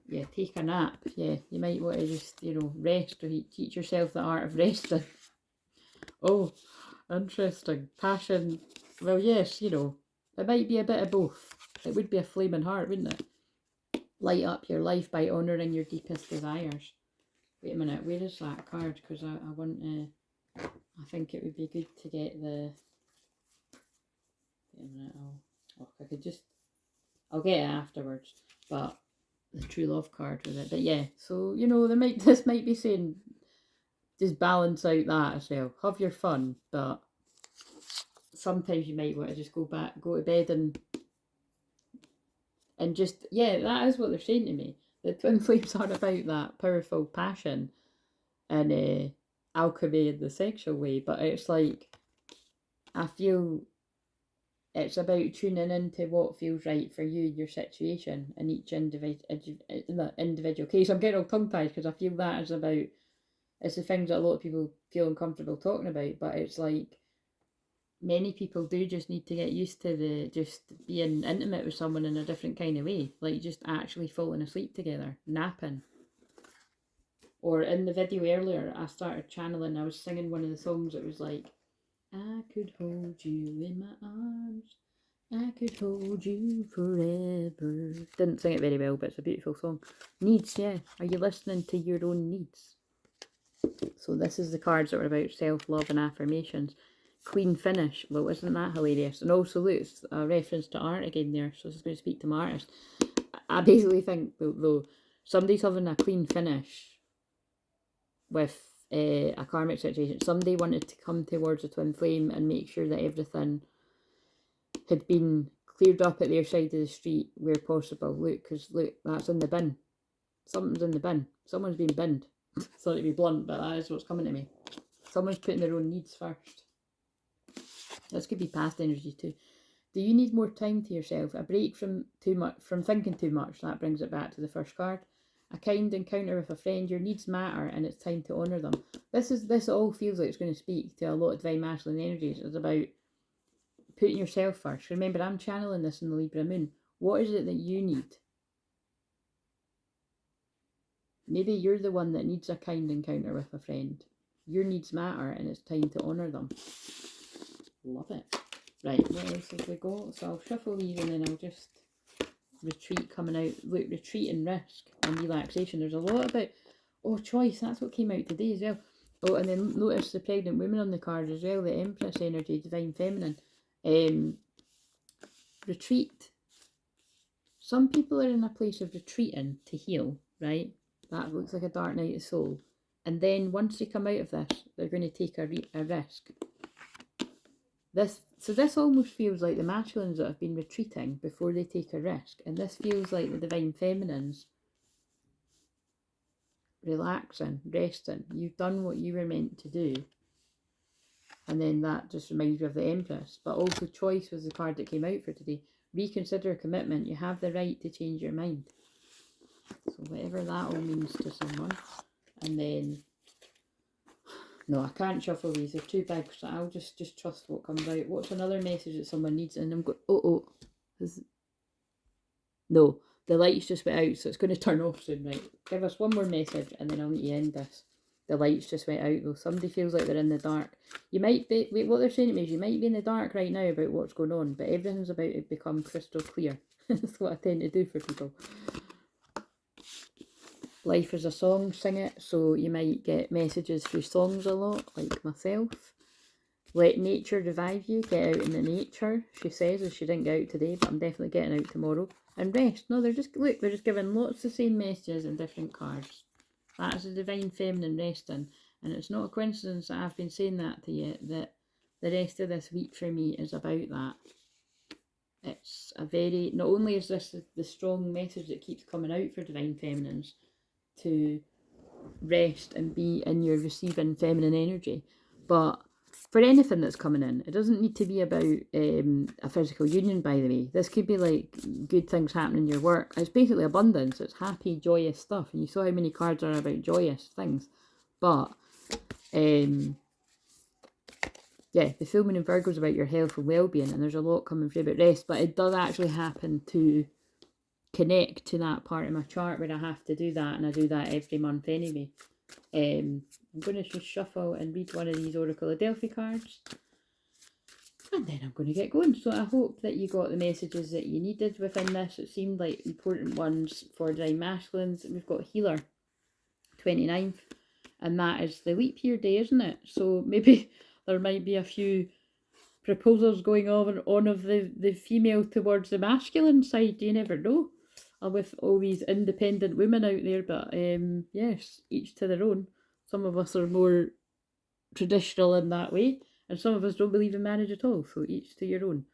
Yeah, take a nap. Yeah, you might want to just, you know, rest, or teach yourself the art of resting. Oh, interesting. Passion. Well, yes, you know, it might be a bit of both. It would be a flaming heart, wouldn't it? Light up your life by honouring your deepest desires. Wait a minute, where is that card? Because I want to... I think it would be good to get the... Wait a minute, I'll get it afterwards. But... the true love card with it. But yeah, so, you know, this might be saying just balance out that as well. Have your fun, but sometimes you might want to just go to bed and just, yeah, that is what they're saying to me. The twin flames are about that powerful passion and alchemy in the sexual way, but it's like, I feel it's about tuning into what feels right for you, your situation, in each individual case. I'm getting all tongue-tied because I feel that is about, it's the things that a lot of people feel uncomfortable talking about, but it's like, many people do just need to get used to just being intimate with someone in a different kind of way, like just actually falling asleep together, napping. Or in the video earlier, I started channeling, I was singing one of the songs that was like, I could hold you in my arms, I could hold you forever. Didn't sing it very well, but it's a beautiful song. Needs, yeah. Are you listening to your own needs? So this is the cards that are about self-love and affirmations. Queen finish. Well, isn't that hilarious? And also, look, it's a reference to art again there. So this is going to speak to my artist. I basically think, though, somebody's having a clean finish with a karmic situation. Somebody wanted to come towards a twin flame and make sure that everything had been cleared up at their side of the street where possible. Look, because look, that's in the bin. Something's in the bin. Someone's been binned. Sorry to be blunt, but that is what's coming to me. Someone's putting their own needs first. This could be past energy too. Do you need more time to yourself? A break from thinking too much. That brings it back to the first card. A kind encounter with a friend. Your needs matter, and it's time to honour them. This all feels like it's going to speak to a lot of divine masculine energies. It's about putting yourself first. Remember, I'm channeling this in the Libra moon. What is it that you need? Maybe you're the one that needs a kind encounter with a friend. Your needs matter, and it's time to honour them. Love it. Right, what else have we got? So I'll shuffle these and then I'll just retreat coming out. Look, retreat and risk and relaxation. There's a lot about, oh, choice. That's what came out today as well. Oh, and then notice the pregnant women on the card as well. The Empress energy, divine feminine. Retreat. Some people are in a place of retreating to heal, right? That looks like a dark night of soul. And then once they come out of this, they're going to take a risk. This almost feels like the masculines that have been retreating before they take a risk. And this feels like the divine feminines relaxing, resting. You've done what you were meant to do. And then that just reminds me of the Empress. But also choice was the card that came out for today. Reconsider commitment. You have the right to change your mind. So whatever that all means to someone. And then, no, I can't shuffle these. They're too big, so I'll just trust what comes out. What's another message that someone needs? And I'm going, no, the light's just went out, so it's going to turn off soon, right? Give us one more message, and then I'll need to end this. The lights just went out, though. Somebody feels like they're in the dark. You might be, what they're saying to me is you might be in the dark right now about what's going on, but everything's about to become crystal clear. That's what I tend to do for people. Life is a song, sing it. So you might get messages through songs a lot, like myself. Let nature revive you. Get out in the nature, she says, as she didn't get out today, but I'm definitely getting out tomorrow. And rest. No, they're just, look, they're just giving lots of the same messages in different cards. That's the divine feminine resting. And it's not a coincidence that I've been saying that to you, that the rest of this week for me is about that. It's a very, not only is this the strong message that keeps coming out for divine feminines, to rest and be in your receiving feminine energy, but for anything that's coming in, it doesn't need to be about a physical union, by the way. This could be like good things happening in your work. It's basically abundance. It's happy, joyous stuff. And you saw how many cards are about joyous things. But yeah, the full moon in Virgo is about your health and well-being, and there's a lot coming through about rest, but it does actually happen to connect to that part of my chart where I have to do that, and I do that every month anyway. I'm going to just shuffle and read one of these Oracle of Delphi cards, and then I'm going to get going. So I hope that you got the messages that you needed within this. It seemed like important ones for divine masculines. We've got Healer 29th, and that is the leap year day, isn't it? So maybe there might be a few proposals going on of the female towards the masculine side. You never know. With all these independent women out there, but yes, each to their own. Some of us are more traditional in that way, and some of us don't believe in marriage at all, so each to your own.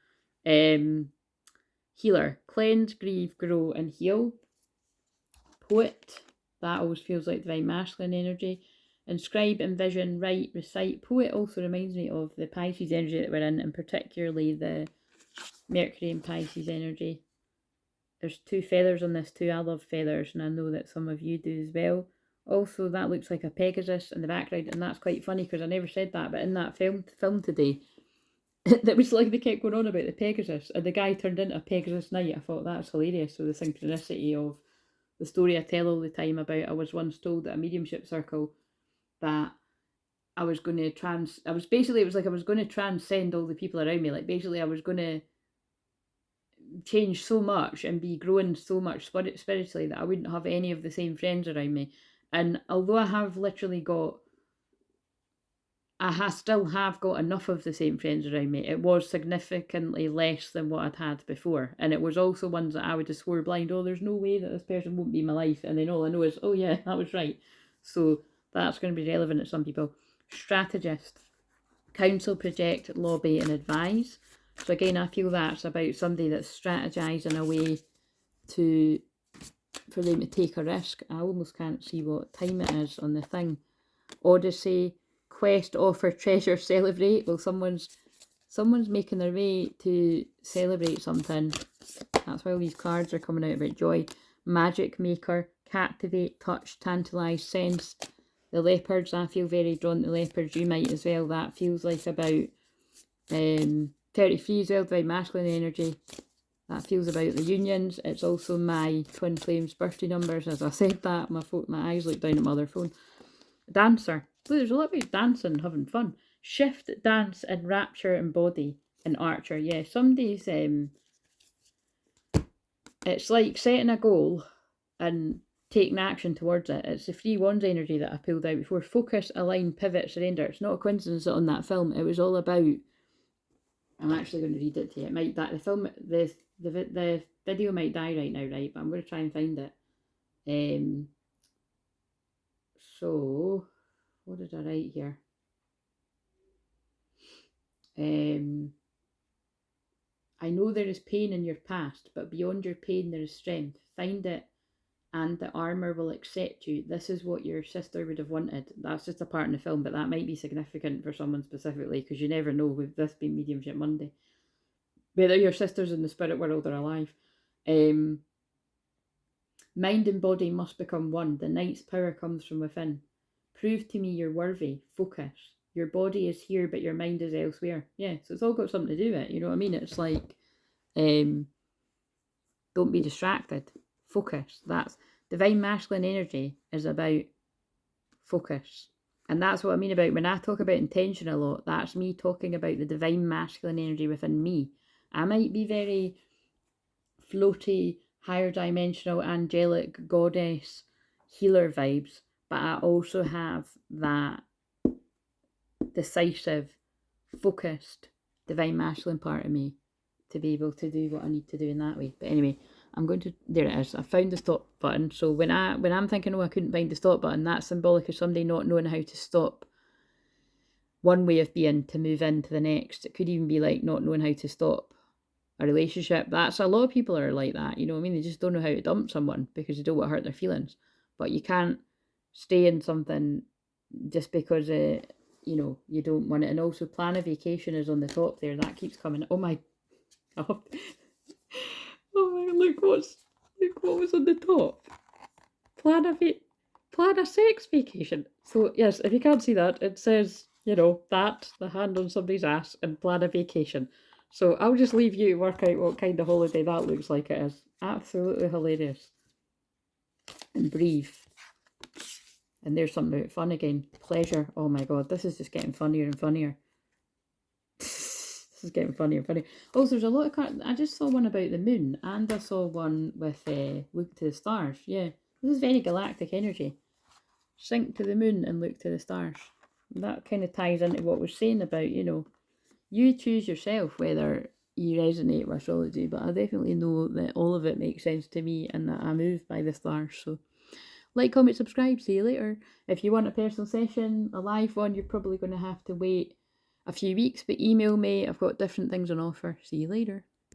Healer, cleanse, grieve, grow, and heal. Poet, that always feels like divine masculine energy. Inscribe, envision, write, recite. Poet also reminds me of the Pisces energy that we're in, and particularly the Mercury and Pisces energy. There's two feathers on this too. I love feathers, and I know that some of you do as well. Also, that looks like a Pegasus in the background, and that's quite funny because I never said that, but in that film today, that was like they kept going on about the Pegasus, and the guy turned into a Pegasus Knight. I thought that's hilarious. So the synchronicity of the story I tell all the time about, I was once told at a mediumship circle that I was going to it was like I was going to transcend all the people around me. Like basically I was going to change so much and be growing so much spiritually that I wouldn't have any of the same friends around me. And although I have literally got, still have got enough of the same friends around me, it was significantly less than what I'd had before. And it was also ones that I would have swore blind, oh, there's no way that this person won't be in my life. And then all I know is, oh yeah, that was right. So that's going to be relevant to some people. Strategist, counsel, project, lobby, and advise. So again, I feel that's about somebody that's strategizing a way for them to take a risk. I almost can't see what time it is on the thing. Odyssey, quest, offer, treasure, celebrate. Well, someone's making their way to celebrate something. That's why all these cards are coming out about joy. Magic maker, captivate, touch, tantalize, sense. The leopards, I feel very drawn to leopards. You might as well. That feels like about 33 as well, divine masculine energy. That feels about the unions. It's also my twin flames birthday numbers. As I said that, my eyes look down at my other phone. Dancer. Well, there's a lot about dancing, having fun. Shift, dance, and rapture and body. And archer. Yeah, somebody's it's like setting a goal and taking action towards it. It's the three wands energy that I pulled out before. Focus, align, pivot, surrender. It's not a coincidence that on that film it was all about, I'm actually going to read it to you. It might die. The video might die right now, right? But I'm going to try and find it. So what did I write here? I know there is pain in your past, but beyond your pain there is strength. Find it, and the armor will accept you. This is what your sister would have wanted. That's just a part in the film, but that might be significant for someone specifically, because you never know with this being Mediumship Monday, whether your sister's in the spirit world or alive. Mind and body must become one. The night's power comes from within. Prove to me you're worthy. Focus. Your body is here, but your mind is elsewhere. Yeah, so it's all got something to do with it. You know what I mean? It's like, don't be distracted. Focus. That's divine masculine energy is about focus. And that's what I mean about when I talk about intention a lot. That's me talking about the divine masculine energy within me. I might be very floaty, higher dimensional, angelic, goddess, healer vibes, but I also have that decisive, focused, divine masculine part of me to be able to do what I need to do in that way. But anyway, I'm going to, there it is. I found the stop button. So when I'm thinking, oh, I couldn't find the stop button, that's symbolic of somebody not knowing how to stop one way of being to move into the next. It could even be like not knowing how to stop a relationship. That's a lot of people are like that, you know what I mean? They just don't know how to dump someone because they don't want to hurt their feelings. But you can't stay in something just because you know, you don't want it. And also plan a vacation is on the top there. That keeps coming. Oh my god. Oh my god, look what was on the top. Plan a sex vacation. So yes, if you can't see that, it says, you know, that, the hand on somebody's ass, and plan a vacation. So I'll just leave you to work out what kind of holiday that looks like it is. Absolutely hilarious. And breathe. And there's something about fun again. Pleasure. Oh my god, this is just getting funnier and funnier. This is getting funnier and funnier. Also, there's a lot of cards. I just saw one about the moon, and I saw one with look to the stars. Yeah, this is very galactic energy. Sink to the moon and look to the stars. And that kind of ties into what we're saying about, you know, you choose yourself whether you resonate with astrology, but I definitely know that all of it makes sense to me and that I move by the stars. So like, comment, subscribe. See you later. If you want a personal session, a live one, you're probably going to have to wait a few weeks, but email me. I've got different things on offer. See you later.